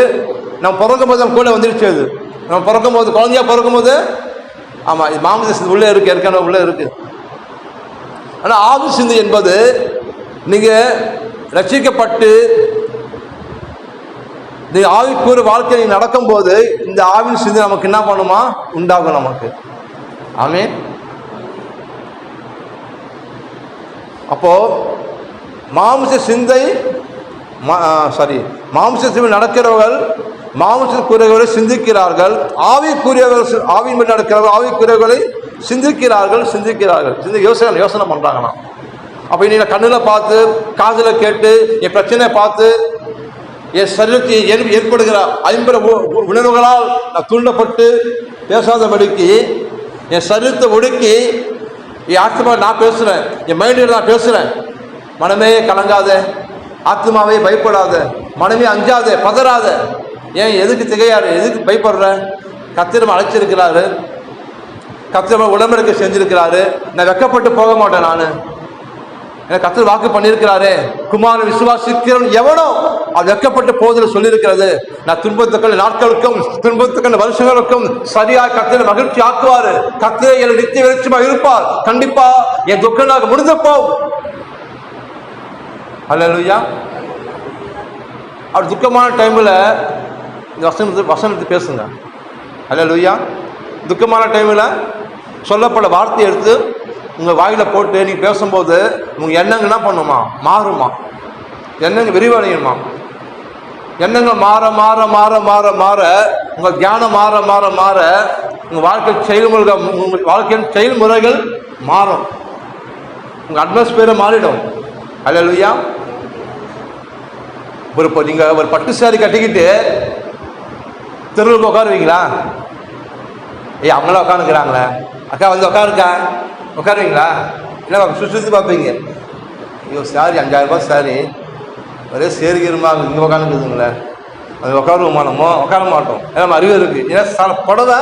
நம்ம பிறக்கும் போது நம்ம கூட வந்துடுச்சு. அது நம்ம பிறக்கும் போது, குழந்தையா பிறக்கும் போது, ஆமாம், இது மாம்ச சிந்தனை உள்ளே இருக்கு, ஏற்கனவே உள்ளே இருக்கு. ஆனால் ஆவி சிந்தை என்பது நீங்கள் ரட்சிக்கப்பட்டு இந்த ஆவிக்குரிய வாழ்க்கை நடக்கும்போது இந்த ஆவின் சிந்தை நமக்கு என்ன பண்ணுமா, உண்டாகும் நமக்கு. ஆமென். அப்போ மாம்ச சிந்தை மாம்சத்தில் நடக்கிறவர்கள் மாம்சக்குரியவர்களை சிந்திக்கிறார்கள், ஆவியின் நடக்கிறவர்கள் ஆவிக்குரியவர்களை சிந்திக்கிறார்கள். யோசனை பண்றாங்கன்னா, அப்போ நீங்க கண்ணில் பார்த்து காதில் கேட்டு என் பிரச்சனையை பார்த்து என் சரீரத்தை ஏற்படுகிற 50 உணர்வுகளால் நான் தூண்டப்பட்டு பேசாதபடிக்கு என் சரீரத்தை ஒடுக்கி என் ஆத்மா நான் பேசுகிறேன், என் மைண்டில் நான் பேசுகிறேன். மனமே கலங்காத, ஆத்மாவே பயப்படாத, மனமே அஞ்சாத, பதறாத. ஏன் எதுக்கு திகையாரு, எதுக்கு பயப்படுற? கர்த்தர் அழைச்சிருக்கிறாரு, கர்த்தர் உடம்பெடுக்க செஞ்சிருக்கிறாரு. நான் வெக்கப்பட்டு போக மாட்டேன். நான் எனக்கு கர்த்தர் வாக்கு பண்ணியிருக்கிறாரு, குமாரன் விசுவாசிக்கிறவன் எவனோ அது வெக்கப்பட்டு போதில் சொல்லியிருக்கிறது. நான் துன்பத்துக்கள் நாட்களுக்கும் துன்பத்துக்கள் வருஷங்களுக்கும் சரியா கர்த்தரை மகிழ்ச்சி ஆக்குவாரு. கர்த்தரை எனக்கு நித்திய வெளிச்சமா இருப்பார். கண்டிப்பா என் துக்கம் நாங்கள் முடிஞ்சப்போ அல்லேலூயா. அவர் துக்கமான டைம்ல இந்த வசனத்தை பேசுங்க. அல்லேலூயா. துக்கமான டைம்ல சொல்லப்பட வார்த்தையை எடுத்து உங்கள் வாயில போட்டு நீங்கள் பேசும்போது உங்கள் எண்ணங்கள் என்ன பண்ணுமா, மாறுமா, எண்ணங்கள் விரிவடையுமா. எண்ணங்கள் மாற மாற மாற மாற மாற உங்கள் தியானம் மாற மாற மாற உங்கள் வாழ்க்கையின் செயல்முறைகள் மாறும். உங்கள் அட்மாஸ்பியரை மாறிடும். அல்லேலூயா. நீங்கள் ஒரு பட்டு சாரி கட்டிக்கிட்டு தெருவுக்கு உட்காருவீங்களா? அவங்களாம் உட்காந்துக்கிறாங்களே, அக்கா வந்து உட்காருவீங்களா? இல்லை சுற்றி பார்ப்பீங்க. ஐயோ சாரி 5000 ரூபாய் சாரி, ஒரே சேருகிறமா இங்கே உட்காந்துக்குதுங்களே, அது உட்காருவோமா? நம்ம உட்கார மாட்டோம். ஏன்னா நம்ம அறிவு இருக்குது. ஏன்னா புடவை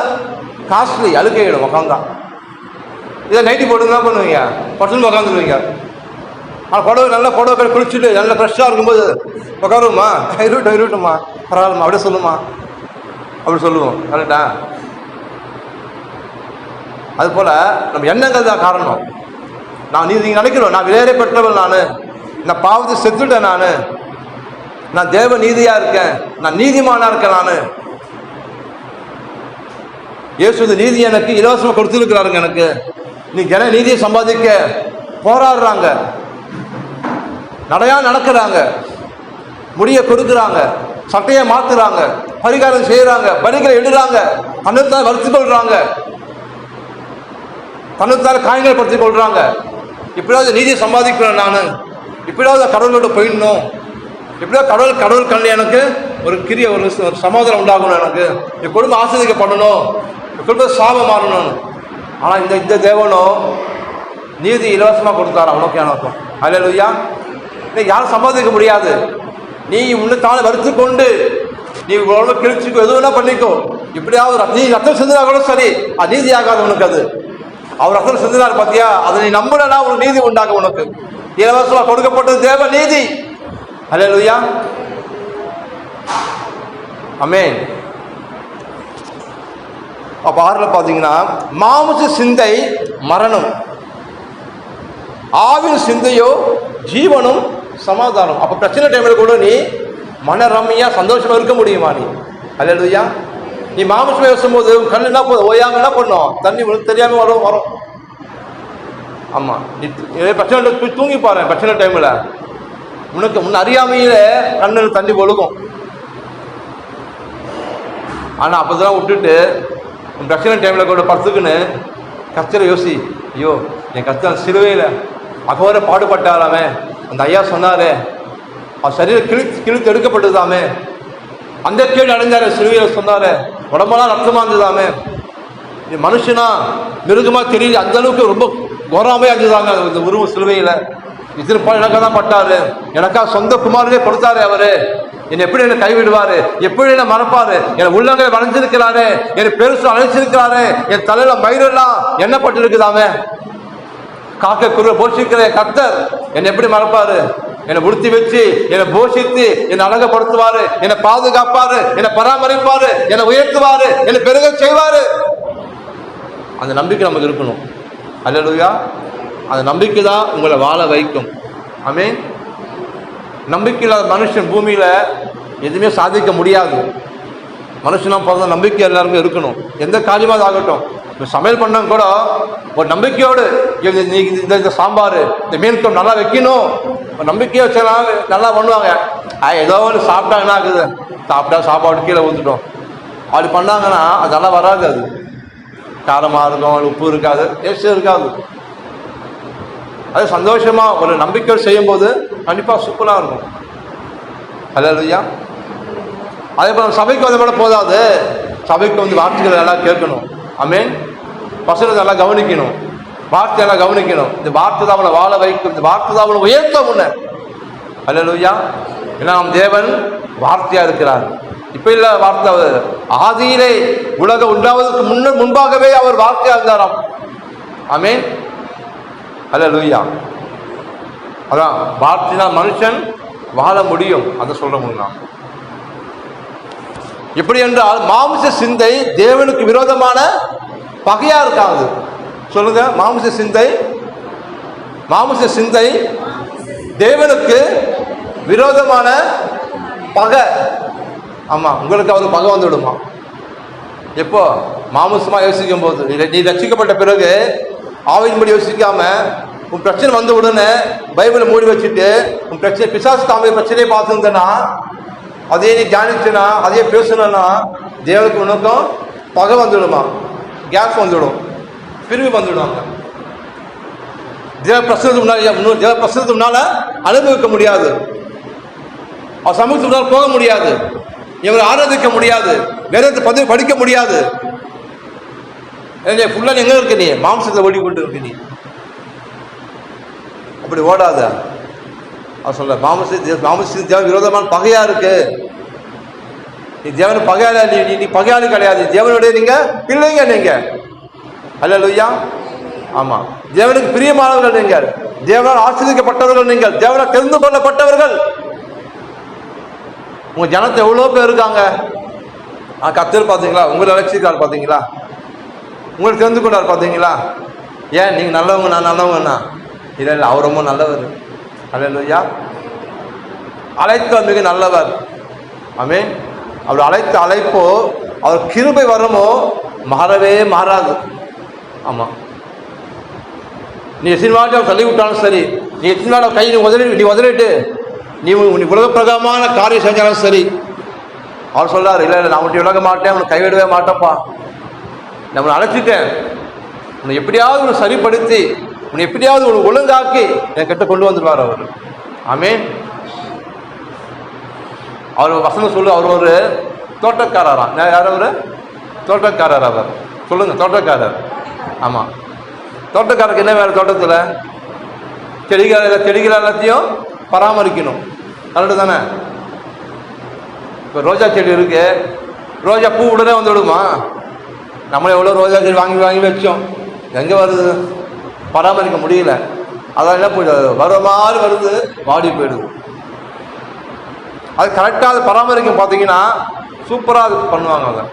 காஸ்ட்லி, அழுக்கையிடும் உட்காந்தா. இதை நைட்டி போட்டு என்ன பண்ணுவீங்க, பட்டுன்னு உட்காந்துருவீங்க. ஆனால் புடவை குளிச்சுட்டு நல்லா ஃப்ரெஷ்ஷாக இருக்கும்போது உட்காருவோமா? இருட்டுமா, பரவாயில்லம்மா, அப்படியே சொல்லுமா, அப்படி சொல்லுவோம். கரெக்டா? அதுபோல் நம்ம எண்ணங்கள் தான் காரணம். நீங்கள் நினைக்கிறோம் நான் வேறே பெற்றவள், நான் பாவத்தை செத்துட்டேன், நான் தேவ நீதியாக இருக்கேன், நான் நீதிமானா இருக்கேன். இயேசு நீதி எனக்கு இலவசமாக கொடுத்துருக்கிறாருங்க. எனக்கு நீ நீதியை சம்பாதிக்க போராடுறாங்க, நடக்கிறாங்க, முடிய கொடுக்குறாங்க, சட்டையை மாத்துறாங்க, பரிகாரம் செய்யறாங்க, பலிகளை எழுதுறாங்க, தன்னைத்தான் வளர்த்து கொள்றாங்க, தன்னைத்தால் காயங்கள் படுத்திக் கொள்றாங்க. இப்படியாவது நீதியை சம்பாதிக்கிறேன், இப்படியாவது கடவுளோட போயிடணும், இப்படியாவது கடவுள் கண்ணில் எனக்கு ஒரு கிரிய ஒரு சமாதானம் உண்டாகணும், எனக்கு என் குடும்பம் ஆசிரியக்கப்படணும், என் குடும்பம் சாபம் மாறணும். ஆனால் இந்த தேவனும் நீதி இலவசமாக கொடுத்தாரு அவனுக்கு எனக்கும். அல்லேலூயா. யாரும் சம்பாதிக்க முடியாது. நீ உன்னைத்தானே வருத்து கொண்டு நீ கிழிச்சுக்கோ, எது வேணா பண்ணிக்கோ, இப்படியாவது நீ ரத்தம் செஞ்சா கூட சரி, அது நீதி ஆகாது உனக்கு. அவர் ரத்தம் சிந்தினார் பாத்தியா, அதை நீ நம்புனா உனக்கு நீதி உண்டாகும். உனக்கு இலவசமாக கொடுக்கப்பட்டது தேவ நீதி. அல்லேலூயா, ஆமென். அப்ப 6ல பாத்தீங்கன்னா மாம்ச சிந்தை மரணம், ஆவின் சிந்தையோ ஜீவனும் சமாதானம். அப்ப பிரச்சனை டைம்ல கூட நீ மன ரம்மியா சந்தோஷமா இருக்க முடியுமா நீ? அல்லேலூயா. நீ மாம்சம் பேசும்போது கண்ணு என்ன ஓயாம என்ன பண்ணும், தண்ணி தெரியாம வரும். ஆமா, நீ பிரச்சனை தூங்கி பாரு. பிரச்சனை டைம்ல உனக்கு முன்ன அறியாமையில கண்ணில் தண்ணி ஒழுகும். ஆனா அப்பதான் விட்டுட்டு பிரச்சனை டைம்ல கூட படுத்துக்குன்னு கர்த்தரை யோசி. ஐயோ, என் கர்த்தர் சிலுவையில அகோர பாடுபட்டாராமே, அந்த ஐயா சொன்னாரே, அவர் சரீரம் கிழித்து எடுக்கப்பட்டதாமே, அந்த கேள்வி அடைஞ்சாரு சிலுவையில சொன்னாரு, உடம்பெல்லாம் ரத்தமா இருந்ததாமே, நீ மனுஷனா மிருகமா தெரியல, அந்த அளவுக்கு ரொம்ப கோராமையா இருந்ததாங்க இந்த உருவம் சிலுவையில. இத்திருப்பால் எனக்காக தான் பட்டாரு, எனக்காக சொந்த குமாரனே கொடுத்தாரு அவரு, என்னை எப்படி என்ன கைவிடுவாரு, எப்படி என்ன மறப்பாரு, என் உள்ளங்களை வளைஞ்சிருக்கிறாரு, என்னை பெருசு அழைச்சிருக்கிறாரு, என் தலையில மயிரெல்லாம் எண்ணப்பட்டு இருக்குதாமே, காக்க குரு போஷிக்கிற கர்த்தர் என்னை எப்படி மறப்பாரு, என்னை உடுத்தி வச்சு என்னை போஷித்து என்னை அழகப்படுத்துவாரு, என்னை பாதுகாப்பாரு, என்னை பராமரிப்பாரு, என்னை உயர்த்துவாரு, என்னை பெருக செய்வாரு. அந்த நம்பிக்கை நமக்கு இருக்கணும். அல்லேலூயா. அந்த நம்பிக்கை தான் உங்களை வாழ வைக்கும். ஆமென். நம்பிக்கை இல்லாத மனுஷன் பூமியில எதுவுமே சாதிக்க முடியாது. மனுஷனா பிறந்த நம்பிக்கை எல்லாருமே இருக்கணும். எந்த காரியமாக ஆகட்டும், சமையல் பண்ண கூட ஒரு நம்பிக்கையோடு இந்த சாம்பார் இந்த மீன் குழம்பு நல்லா வைக்கணும், ஒரு நம்பிக்கையை வச்சலாம் நல்லா பண்ணுவாங்க. ஏதோ ஒன்று சாப்பிட்டா என்ன ஆகுது, சாப்பிட்டா சாப்பாடு கீழே ஊற்றுட்டோம் அப்படி பண்ணாங்கன்னா அது நல்லா வராது. அது காரமாக இருக்கும், உப்பு இருக்காது, டேஸ்ட் இருக்காது. அது சந்தோஷமா ஒரு நம்பிக்கையோடு செய்யும்போது கண்டிப்பாக சூப்பராக இருக்கும். அல்லேலூயா. அதே போல சபைக்கு வந்த கூட போதாது, சபைக்கு வார்த்தைகளை எல்லாம் கேட்கணும். ஆமென். பசங்களை நல்லா கவனிக்கணும், வார்த்தையெல்லாம் கவனிக்கணும். இந்த வார்த்தை தான் அவனை வாழ வைக்கும், இந்த வார்த்தை தான் அவனை உயர்த்த முன்ன. அல்லேலூயா. ஏன்னா நம் தேவன் வார்த்தையா இருக்கிறார். இப்ப இல்ல வார்த்தை, ஆதியிலே உலகம் உண்டாவதற்கு முன்பாகவே அவர் வார்த்தையா இருந்தாராம். ஆமென். அல்லேலூயா. அதான் வார்த்தையினால் மனுஷன் வாழ முடியும். அதை சொல்ல முடியும். எப்படி என்றால் மாம்ச சிந்தை தேவனுக்கு விரோதமான பகையா இருக்காது. சொல்லுங்க, மாம்ச சிந்தை தேவனுக்கு விரோதமான பகை. ஆமா, உங்களுக்கு அவர் பகை வந்து விடுமா? எப்போ மாம்சமா யோசிக்கும் போது, நீ ரட்சிக்கப்பட்ட பிறகு ஆவியின்படி யோசிக்காம உன் பிரச்சனை வந்து உடனே பைபிளை மூடி வச்சுட்டு உன் பிரச்சனை பிசாசு தாமிய பிரச்சனையை பார்த்துருந்தேன்னா, அதே நீ தியானிச்சுனா, அதே பேசணும்னா, தேவனுக்கு உனக்கும் பகை வந்துடுமா, கேஸ் வந்துடும், பிரிவு வந்துடுவாங்க. தேவ பிரசனத்துக்கு முன்னால அனுபவிக்க முடியாது, அவர் சமூகத்துக்கு முன்னால் போக முடியாது, இவரை ஆராதிக்க முடியாது, வேதத்தை பதிவு படிக்க முடியாது. ஃபுல்லா எங்க இருக்க, நீ மாம்சத்தை ஓடிக்கொண்டு இருக்க. நீ அப்படி ஓடாத. அவர் சொல்ல மாம்ச தேவன் விரோதமான பகையா இருக்கு. நீ தேவன் பகையாளி, நீ பகையாளி கிடையாது, தேவனுடைய நீங்க பிள்ளைங்க. நீங்க அல்லேலூயா. ஆமா, தேவனுக்கு பிரியமானவர்கள் நீங்கள், தேவனால் ஆசீர்வதிக்கப்பட்டவர்கள் நீங்கள், தேவனால் தெரிந்து கொள்ளப்பட்டவர்கள். உங்க ஜனத்தை எவ்வளவு பேர் இருக்காங்க. கர்த்தர் பார்த்தீங்களா, உங்களை அழைச்சிருக்காரு பார்த்தீங்களா, உங்களை தெரிந்து கொண்டார் பார்த்தீங்களா. ஏன் நீங்க நல்லவங்க, நான் நல்லவங்கண்ணா? இல்லை, அவர் ரொம்ப நல்லவர். அல்லேலூயா. அழைத்த மிக நல்லவர். ஆமென். அவர் அழைத்த அழைப்போ, அவர் கிருபை வரமோ மாறவே மாறாது. ஆமா, நீ எத்தனை நாள் அவர் தள்ளி விட்டாலும் சரி, நீ எத்தனை நாள் கை நீ உதறிட்டு நீ உலக பிரகாரமான காரியம் செஞ்சாலும் சரி, அவர் சொல்றாரு, இல்லை நான் உன்னை விலக மாட்டேன், உன்னை கைவிடவே மாட்டேன்ப்பா, நம்மளை அழைச்சிட்டேன், உன்னை எப்படியாவது உன்னை சரிப்படுத்தி, உன்னை எப்படியாவது உன்னை ஒழுங்காக்கி என் கிட்ட கொண்டு வந்துடுவார் அவர். ஆமென். அவர் வசனம் சொல்லு, அவர் ஒரு தோட்டக்காரரா? யார் அவர்? தோட்டக்காரர். அவர் சொல்லுங்க, தோட்டக்காரர். ஆமா, தோட்டக்காரருக்கு என்ன வேலை? தோட்டத்தில் செடிகள் எல்லாத்தையும் பராமரிக்கணும். கரெக்டு தானே? இப்போ ரோஜா செடி இருக்கு, ரோஜா பூ உடனே வந்து விடுமா? நம்மளே எவ்வளோ ரோஜா செடி வாங்கி வச்சோம், எங்கே வருது? பராமரிக்க முடியல. அதான் என்ன போயிடுது, வர மாதிரி வருது, வாடி போயிடுது. அது கரெக்டாக அது பராமரிக்க பார்த்தீங்கன்னா சூப்பராக அது பண்ணுவாங்க. அதை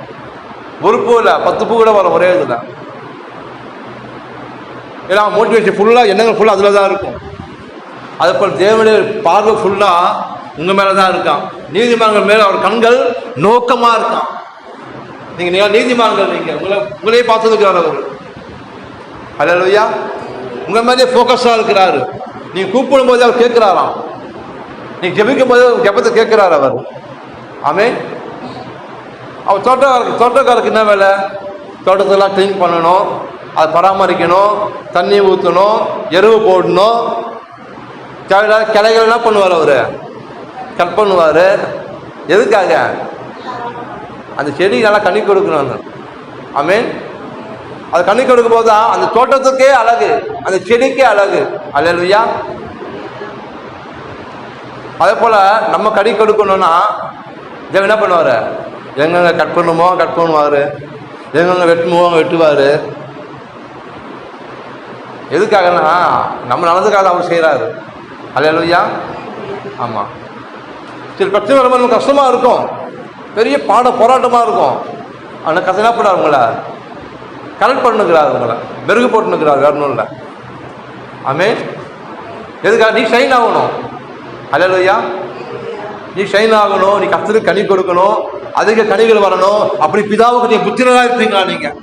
ஒரு பூ இல்லை 10 பூ கூட வரும் ஒரே இதில். ஏன்னா மோட்டிவேஷன் ஃபுல்லாக எண்ணங்கள் ஃபுல்லாக அதில் தான் இருக்கும். அது போல் தேவனுடைய பார்வை ஃபுல்லாக உங்கள் மேலே தான் இருக்கான். நீதிமான்கள் மேலே அவர் கண்கள் நோக்கமாக இருக்கான். நீங்கள் நீதிமான்கள், நீங்கள் உங்களையே பார்த்துருக்கிறார் அவர். அல்லேலூயா. உங்கள் மேலே ஃபோக்கஸாக இருக்கிறாரு. நீங்கள் கூப்பிடும் போது அவர் கேட்குறாராம். நீங்கள் ஜெபிக்கும் போது ஜெபத்தை கேட்குறாரு அவர். ஆமென். அவர் தோட்டக்காரருக்கு என்ன வேலை? தோட்டத்தெல்லாம் க்ளீன் பண்ணணும், அதை பராமரிக்கணும், தண்ணி ஊற்றணும், எருவு போடணும், தேவையில்லாத கிளைகள் என்ன பண்ணுவார் அவர்? கட் பண்ணுவார். எதுக்காக? அந்த செடி நல்லா கனி கொடுக்கணும். ஆமென். அது கனி கொடுக்கும் போது தான் அந்த தோட்டத்துக்கே அழகு, அந்த செடிக்கே அழகு. அல்லேலூயா. அதே போல் நம்ம கனி கொடுக்கணும்னா தேவன் என்ன பண்ணுவார்? எங்கெங்க கட் பண்ணுமோ கட் பண்ணுவார், எங்கெங்க வெட்டுமோ வெட்டுவார். எதுக்காகனா நம்ம நல்லதுக்காக அவர் செய்கிறாரு. அல்லேலூயா. ஆமாம். சரி, பிரச்சனை வரும்போது நமக்கு கஷ்டமாக இருக்கும், பெரிய போராட்டமாக இருக்கும். ஆனால் கஷ்டம் என்ன பண்ணார்? உங்களை கரெக்ட் பண்ணுக்கிறார், உங்களை மெருகு போட்டுனுக்கிறார், வேறு ஒன்றும் இல்லை. ஆமென். எதுக்காக? நீ ஷைன் ஆகணும். அல்லேலூயா. நீ ஷைன் ஆகணும், நீ கர்த்தருக்கு கனி கொடுக்கணும், அதிக கனிகள் வரணும். அப்படி பிதாவுக்கு நீ புத்திரராக இருப்பீங்களா நீங்கள்?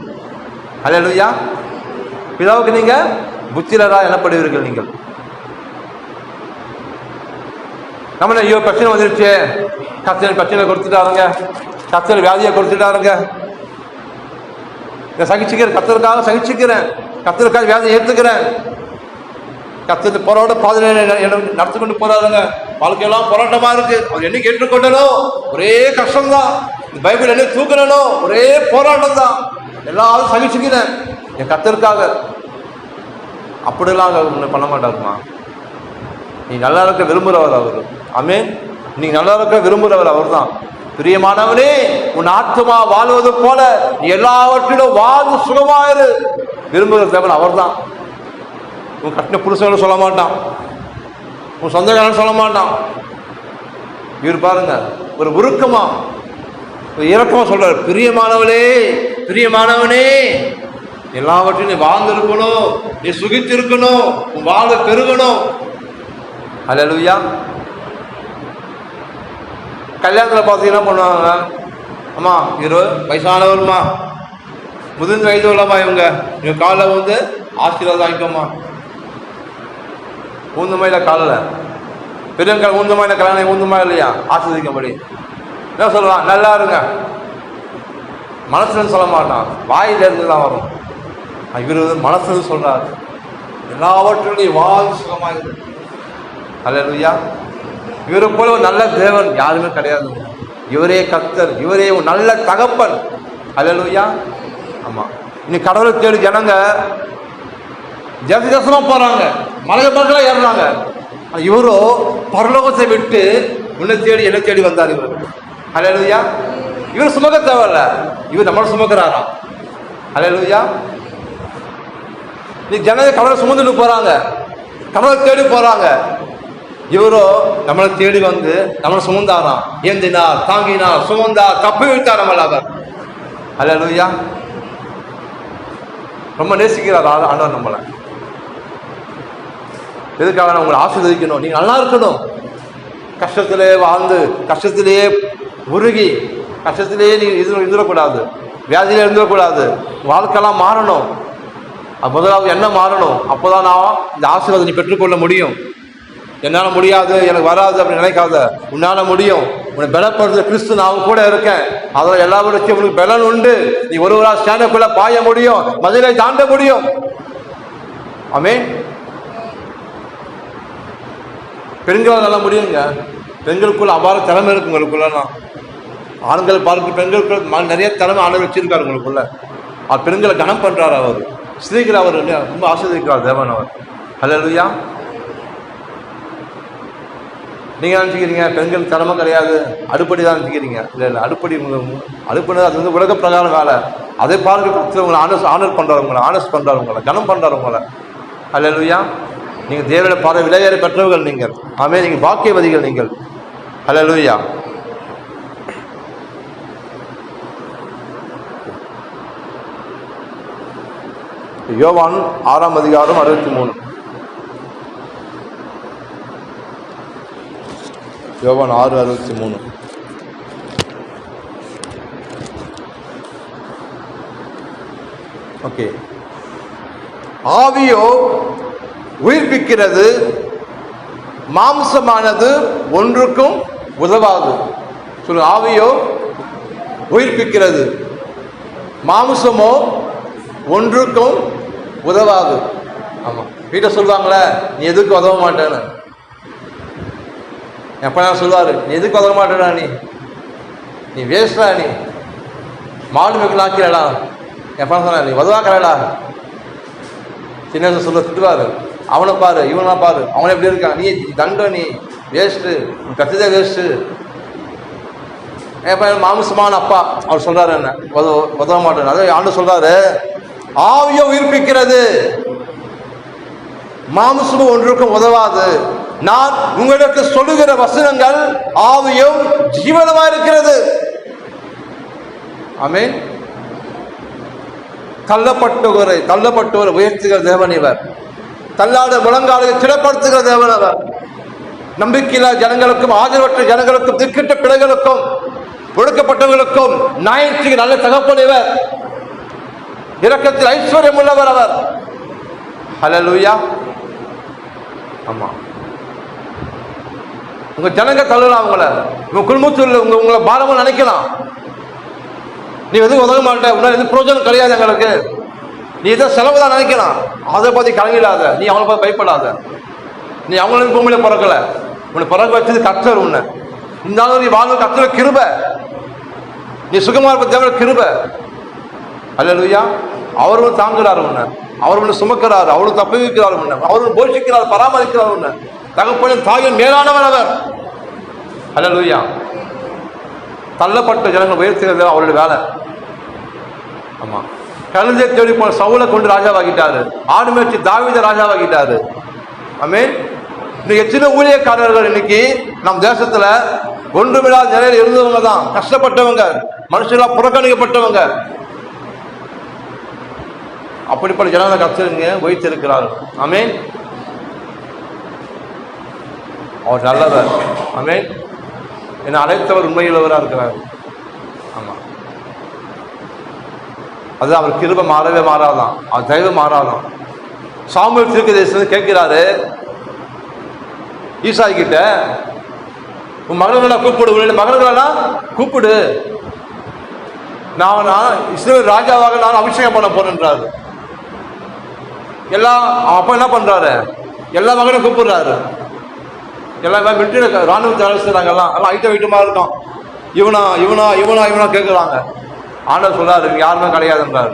அல்லேலூயா. பிதாவுக்கு நீங்கள் புத்திரராக எனப்படுவீர்கள் நீங்கள். நம்ம ஐயோ பிரச்சனை வந்துருச்சு, கர்த்தர் பிரச்சனை கொடுத்துட்டாருங்க, கர்த்தர் வியாதியை கொடுத்துட்டாருங்க, நான் சகிச்சுக்கிறேன், கர்த்தருக்காக சகிச்சுக்கிறேன், கர்த்தருக்காக வியாதியை ஏற்றுக்கிறேன், கர்த்தர் போராட பாதையை நடத்தி கொண்டு போறாருங்க, வாழ்க்கையெல்லாம் போராட்டமா இருக்கு, அவர் என்ன கேட்டுக்கொண்டனோ ஒரே கஷ்டம்தான், பைபிள் என்ன தூக்கணோ ஒரே போராட்டம் தான், எல்லாரும் சகிச்சுக்கிறேன் என் கர்த்தருக்காக. அப்படிலாம் பண்ண மாட்டாருமா. நீ நல்லா இருக்க விரும்புகிறவர் அவர். ஆமென். நீ நல்லா இருக்க விரும்புகிறவர் அவர் தான். பிரியமானவனே, உன் ஆத்துமா வாழ்வது போல நீ எல்லாவற்றிலும் வாழ்ந்து சுகமாயிரு விரும்புகிற தேவன் அவர் தான். உன் கஷ்ட புருஷன்னு சொல்ல மாட்டான், உன் சொந்தக்காரன் சொல்ல மாட்டான். இவர் பாருங்க, ஒரு உருக்கமா ஒரு இறக்கமா சொல்றாரு, பிரியமானவளே பிரியமானவனே, எல்லாவற்றையும் நீ வாழ்ந்திருக்கணும், நீ சுகித்திருக்கணும், உன் வாழ்வை பெருகணும். அல்லேலூயா. கல்யாணத்தில் பார்த்தீங்கன்னா பண்ணுவாங்க, அம்மா 20 வயசானவருமா, முதிர்ந்த வயது உள்ளமா, இவங்க காலில் வந்து ஆசீர்வாதம் வாங்கிக்கோமா, ஊந்துமையில காலில் பெரியவங்க ஊந்துமையில கல்யாணம் ஊந்துமா இல்லையா, ஆசீர்வதிக்கும்படி என்ன சொல்லுவான்? நல்லா இருங்க. மனசுன்னு சொல்ல மாட்டான், வாயில இருந்து தான் வரும். இவர் வந்து மனசுன்னு சொல்றாரு, எல்லாவற்றிலையும் வாழ் சுகமாக. அல்லேலூயா. இவரை போல ஒரு நல்ல தேவன் யாருமே கிடையாது. இவரே கர்த்தர், இவரே ஒரு நல்ல தகப்பன். அல்லேலூயா. ஆமாம். இன்னைக்கு கடவுளை தேடி ஜனங்க ஜெகதேசமா போறாங்க, மலைகளாக ஏறுறாங்க. இவரோ பரலோகத்தை விட்டு உன்னை தேடி என்னை தேடி வந்தார் இவர். அல்லேலூயா. இவர் சுமக்க தேவையில்ல, இவர் நம்மளை சுமக்கிறாராம். அல்லேலூயா. நீ ஜனங்க கடவுளை சுமந்துட்டு போறாங்க, கடவுளை தேடி போறாங்க. இவரோ நம்மளை தேடி வந்து நம்மளை சுமந்தாராம். ஏந்தினார், தாங்கினார், சுமந்தார், தப்பி வைத்தார் நம்மள அவர். அல்லேலூயா. ரொம்ப நேசிக்கிறார் ஆண்டவர் நம்மளை. எதுக்காக? உங்களை ஆசீர்வதிக்கணும், நீங்க நல்லா இருக்கணும். கஷ்டத்திலே வாழ்ந்து கஷ்டத்திலேயே உருகி கஷ்டத்திலேயே நீங்க இருந்துடக்கூடாது, வியாதியில இருந்துடக்கூடாது. வாழ்க்கையெல்லாம் மாறணும். முதலாவது என்ன மாறணும்? அப்போதான் நான் இந்த ஆசீர்வாதம் நீ பெற்றுக்கொள்ள முடியும். என்னால் முடியாது, எனக்கு வராது அப்படின்னு நினைக்காத, உன்னால முடியும். உன்னை பலப்படுத்த கிறிஸ்து நான் கூட இருக்கேன். அதோட எல்லாவற்றையும் உனக்கு பலன் உண்டு. நீ ஒருவராக ஸ்டாண்டுக்குள்ள பாய முடியும், மதிலை தாண்ட முடியும். ஆமென். பெண்களால் நல்லா முடியுங்க. பெண்களுக்குள்ள அபார திறமை இருக்கு உங்களுக்குள்ளலாம். ஆண்கள் பார்க்க பெண்களுக்குள்ள நிறைய திறமை ஆண்டு வச்சிருக்காரு உங்களுக்குள்ள. அவர் பெண்களை கனம் பண்றாரு. அவர் ஸ்திரீகளை அவர் ரொம்ப ஆசீர்வதிக்கிறார் தேவன் அவர். அல்லேலூயா. நீங்கள் நினச்சிக்கிறீங்க பெண்கள் திறமை கிடையாது, அடுப்படி தான் நினச்சிக்கிறீங்க. இல்லை இல்லை, அடுப்படி அடுப்படி அது வந்து உலக பிரகாரம் வேலை. அதை பார்க்க உங்களை ஆனர் பண்ணுறவங்கள, ஆனஸ்ட் பண்ணுறவங்கள, கனம் பண்ணுறவங்கள. அல்லேலூயா. நீங்கள் தேவனுடைய பாத விலையேற பெற்றவர்கள் நீங்கள். ஆமே, நீங்கள் பாக்கியவதிகள் நீங்கள். அல்லேலூயா. யோவான் 6:63. யோவான் 6:63. ஓகே. ஆவியோ உயிர்ப்பிக்கிறது, மாம்சமானது ஒன்றுக்கும் உதவாது. சொல்லுங்க, ஆவியோ உயிர்ப்பிக்கிறது, மாம்சமோ ஒன்றுக்கும் உதவாது. ஆமா, வீட்டை சொல்லுவாங்களே, நீ எதுக்கு உதவ மாட்டேன்னு. எப்ப சொல்லுவாரு, நீ எதுக்கு உதவ மாட்டேடா, நீ வேஸ்டா, நீ மாடு மேய்க்கல் ஆக்கிறடா. எப்ப சொன்ன, நீ உதவாக்கிறடா. சின்ன சொல்ல திட்டுவாரு, அவனை பாரு இவனா பாரு, அவனை எப்படி இருக்கான், நீ தண்டம், நீ வேஸ்ட்டு, கத்துதே வேஸ்ட்டு. எப்ப மாம்சமான அப்பா அவர் சொல்றாரு, என்ன உதவ மாட்டேன். அதான் ஆண்டு சொல்றாரு, ஆவியோ உயிர்ப்பிக்கிறது, மாம்சமும் ஒன்றுக்கும் உதவாது. நான் உங்களுக்கு சொல்லுகிற வசனங்கள் ஆவியும் ஜீவனமா இருக்கிறது. ஆமென். தள்ளப்பட்டவரை உயர்த்துகிற தேவன் இவர். தள்ளாட முழங்காலை திடப்படுத்துகிற தேவன் அவர். நம்பிக்கையில்லா ஜனங்களுக்கும், ஆதரவற்ற ஜனங்களுக்கும், திக்கிட்ட பிள்ளைகளுக்கும், ஒடுக்கப்பட்டவர்களுக்கும் நியாயத்துக்கு நல்ல தகப்பன் இவர். இரக்கத்தில் ஐஸ்வர்யம் உள்ளவர் அவர். ஹல்லேலூயா. ஆமா, உங்க ஜனங்க தள்ளலாம், உங்களை உங்க குடும்பத்தில் உங்களை பாரமா நினைக்கலாம். நீ எதுவும் உதவ மாட்டேன், உன்னால எதுவும் பிரயோஜனம் கிடையாது எங்களுக்கு, நீ எதோ செலவு தான் நினைக்கலாம். அதை பத்தி கலங்கிடாத, நீ அவங்கள பார்த்து பயப்படாத. நீ அவங்கள பூமியில பிறக்கல, உன்னை பிறக்க வச்சது கர்த்தர். உன்னை இந்த நாள் நீ வாழ்வு கர்த்தர் கிருபை, நீ சுகமா இருப்ப தேவன் கிருபை. அல்லேலூயா. அவரும் தாங்குறாரு உன்னை, அவர் உன்னை சுமக்கிறாரு, அவரும் தப்புவிக்கிறார் உன்னை, அவரும் போஷிக்கிறார், பராமரிக்கிறார் உன்னை. தகப்பனின் தாயின் மேலானவர் அவர். அல்லேலூயா. தள்ளப்பட்ட ஜனங்கள் உயர்த்துகிறது அவருடைய வேலை. ஆமா, கழுதை தேடி போன சவுலை கொண்டு ராஜாவாகிட்டாரு, ஆடு மேய்ச்சி தாவீதை ராஜாவாகிட்டாரு. ஆமென். இன்னைக்கு எத்தனை ஊழியக்காரர்கள் இன்னைக்கு நம் தேசத்துல ஒன்றுமில்லாத நிலையில் இருந்தவங்க தான், கஷ்டப்பட்டவங்க, மனுஷங்களா புறக்கணிக்கப்பட்டவங்க. அப்படிப்பட்ட ஜனங்களை கர்த்தருங்க வைத்திருக்கிறார்கள். ஆமென். அவர் நல்லவர். ஆமென். என்னை அழைத்தவர் உண்மையுள்ளவராக இருக்கிறார். ஆமா, அது அவர் கிருபை மாறவே மாறாதான், அவர் தெய்வம் மாறாதான். சாமுவேல் தீர்க்கதரிசி கேட்கிறாரு ஈசாய் கிட்ட, உன் மகள்களா கூப்பிடு, உன்னுடைய மகள்களா கூப்பிடு, நான் இஸ்ரவேல் ராஜாவாக நான் அபிஷேகம் பண்ண போறேன்றாரு. எல்லாம் அப்ப என்ன பண்றாரு, எல்லா மகனும் கூப்பிடுறாரு. எல்லாம் மிலிட்டரி ராணுவத்தை வேலை செய்யறாங்க, எல்லாம் ஐட்டம் ஐட்டமா இருக்கும். இவனா இவனா இவனா இவனா கேட்குறாங்க. ஆண்டவர் சொல்றாரு, யாருமே கிடையாதுன்றாரு.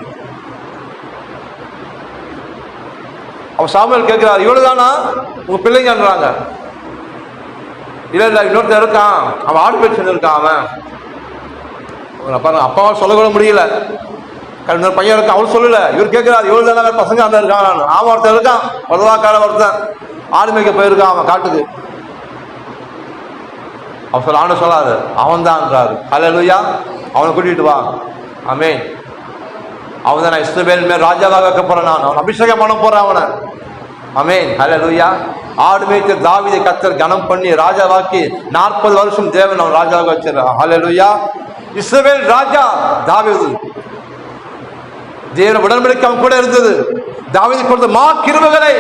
அவன் சாமுவேல் கேட்கிறாரு, இவ்வளவுதானா உங்க பிள்ளைங்கன்றாங்க. இல்ல இல்ல, இன்னொருத்தர் இருக்கான், அவன் ஆடு பேச்சு இருக்கான். அவன் பாருங்க, அப்பாவால் சொல்ல கூட முடியல. இன்னொரு பையன் இருக்கான், அவள் சொல்லல. இவர் கேட்கிறாரு, இவ்வளவு தானே பசங்க அந்த இருக்கான். அவன் ஒருத்தன் இருக்கான், உதவாக்கார ஒருத்தன், ஆடு மேய்க்க போயிருக்கான் அவன் காட்டுக்கு. அவன் சொல்ல, ஆண்டு சொல்லாது, அவன் தான்ன்றாரு. ஹல்லேலூயா. அவனை கூட்டிட்டு வா. ஆமென். அவன் தான் இஸ்ரவேல் மேல் ராஜாவாக வைக்க போறேன், நான் அவன் அபிஷேகம் பண்ண போறேன் அவனை. ஆமென். ஹல்லேலூயா. ஆடு மேய்த்த தாவீதை கர்த்தர் கனம் பண்ணி ராஜாவாக்கி 40 வருஷம் தேவன் அவன் ராஜாவாக வச்சிருக்கான். ஹல்லேலூயா. இஸ்ரவேல் ராஜா தாவீது. தேவன் உடன்படிக்கை அவன் கூட இருந்தது. தாவீது கொடுத்த மா கிருபைகளை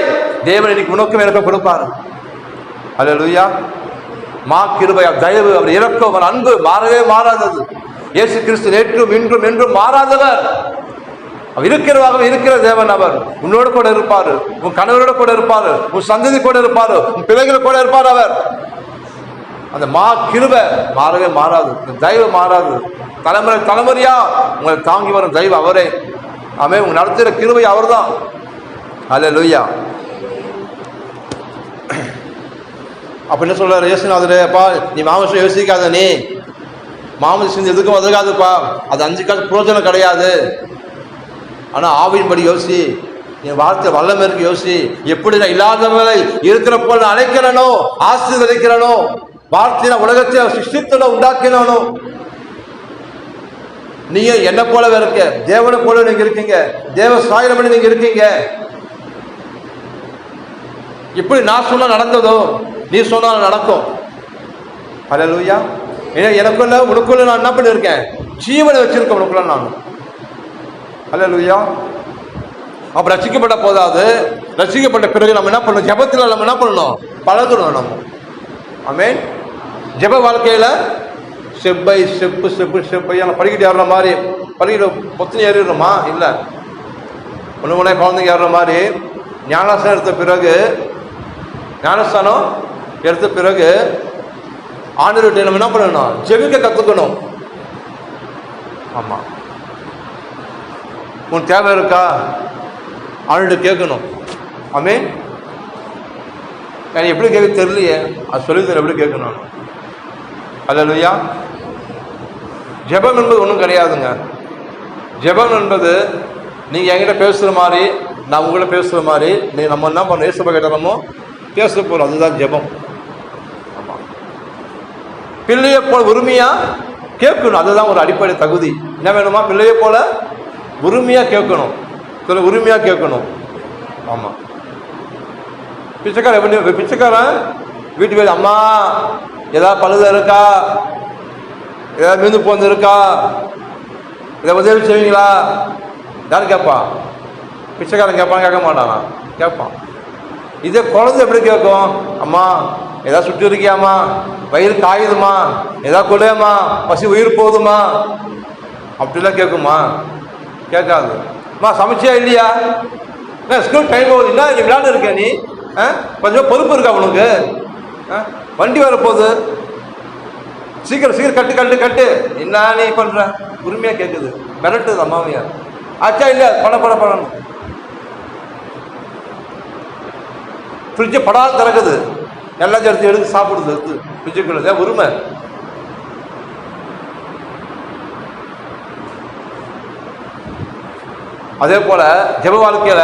தேவன் இன்னைக்கு உனக்கும் எனக்கு கொடுப்பார். ஹல்லேலூயா. மா கிருபை, தயவு, அவர் இரக்கம், அவர் அன்பு மாறவே மாறாதது. இயேசு கிறிஸ்து நேற்றும் இன்றும் என்றும் மாறாதவர். அவர் இருக்கிறவாக இருக்கிற தேவன். அவர் உன்னோடு கூட இருப்பாரு, உன் கணவரோட கூட இருப்பாரு, உன் சந்ததி கூட இருப்பாரு, உன் பிள்ளைகள் கூட இருப்பார். அவர் அந்த மா கிருபை மாறவே மாறாது, தயவு மாறாது. தலைமுறை தலைமுறையா உங்களை தாங்கி வரும் தெய்வம் அவரே. ஆமென். உங்க நடத்துகிற கிருபை அவர் தான். அல்லேலூயா. அப்ப என்ன சொல்றாரு இயேசுநாதரே, அப்பா நீ மாமிசம் யோசிக்காத, நீ மாமிசம் எதுக்கும் உதகாதுப்பா, அது 5 காசு புரோஜனம் கிடையாது. ஆனா ஆவியின்படி யோசி, என் வார்த்தை வல்லமை இருக்கு யோசி, எப்படி நான் இல்லாதவரை இருக்கிற போல அழைக்கிறனோ, ஆசீர்வதிக்கிறனோ, வார்த்தையில உலகத்தை சிருஷ்டித்துல உண்டாக்கினானோ, நீங்க என்ன போலவே இருக்க, தேவனை போல நீங்க இருக்கீங்க, தேவ சாயலபடி நீங்க இருக்கீங்க. இப்படி நான் சொன்னா நடந்ததோ, நீ சொன்னாலும் நடக்கும். ஹல்லேலூயா. எனக்குள்ள உனக்குள்ள நான் என்ன பண்ணிருக்கேன், ஜீவனை வச்சிருக்கேன் உனக்குள்ள நான். ஹல்லேலூயா. அப்ப ரட்சிக்கப்பட்ட போதாது, ரட்சிக்கப்பட்ட பிறகு நம்ம என்ன பண்ணணும், ஜெபத்துல நம்ம என்ன பண்ணணும், பழகணும் நம்ம. ஆமென். ஜெப வாழ்க்கையில step by step step step படிக்கிட்டு ஏறுற மாதிரி, படிக்கிட்டு பொத்தனை ஏறிடுறோமா? இல்லை, ஒன்று குழந்தைங்க ஏறுற மாதிரி ஞானஸ்தானம் எடுத்த பிறகு ஆண்டவர்கிட்ட நம்ம என்ன பண்ணணும், ஜெபிக்க கற்றுக்கணும். ஆமாம், உன் தேவை இருக்கா ஆண்டவர்கிட்ட கேட்கணும். ஆமென். எப்படி கேட்க தெரியலையே, அது சொல்லி தர எப்படி கேட்கணும். ஹல்லேலூயா. ஜெபம் என்பது ஒன்றும் கிடையாதுங்க. ஜெபம் என்பது நீங்கள் என்கிட்ட பேசுகிற மாதிரி, நான் உங்களை பேசுகிற மாதிரி, நம்ம என்ன பண்ண ஏசப்பா கேட்டோமோ பேச போகிறோம், அதுதான் ஜெபம். ஆமாம். பிள்ளையை போல உரிமையாக கேட்கணும், அதுதான் ஒரு அடிப்படை தகுதி. என்ன வேணுமா, பிள்ளையை போல உரிமையாக கேட்கணும், உரிமையாக கேட்கணும். ஆமாம். பிச்சைக்காரன் எப்படி, பிச்சைக்காரன் வீட்டுக்கு அம்மா ஏதாவது பழுத இருக்கா, ஏதாவது மீந்து போந்து இருக்கா, இதை உதவி செய்வீங்களா, யாரும் கேட்பான்? பிச்சைக்காரன் கேட்பான்? கேட்க மாட்டானா? கேட்பான். இதே குழந்தை எப்படி கேட்கும், அம்மா ஏதாவது சுட்டு இருக்கியாம்மா, வயிறு காயுதுமா, ஏதாவது கொள்ளையம்மா, பசி உயிர் போகுதுமா, அப்படிலாம் கேட்குமா? கேட்காது. அம்மா சமைச்சியா இல்லையா, ஸ்கூல் டைம் போகுது, என்ன நீ விளையாண்டு இருக்க, நீ கொஞ்சம் பொறுப்பு இருக்கா உனக்கு, வண்டி வரப்போகுது, சீக்கிரம் சீக்கிரம் கட்டு கட்டு கட்டு, என்ன நீ பண்ற, உரிமையா கேட்குது. மிரட்டுது அம்மாவையா, ஆச்சா இல்லையா, படணும். ஃப்ரிட்ஜு படாது திறக்குது, எல்லாம் சேர்த்து எடுத்து சாப்பிடுது, எடுத்து ஃப்ரிட்ஜுக்குள்ள உரிமை. அதே போல ஜெப வாழ்க்கையில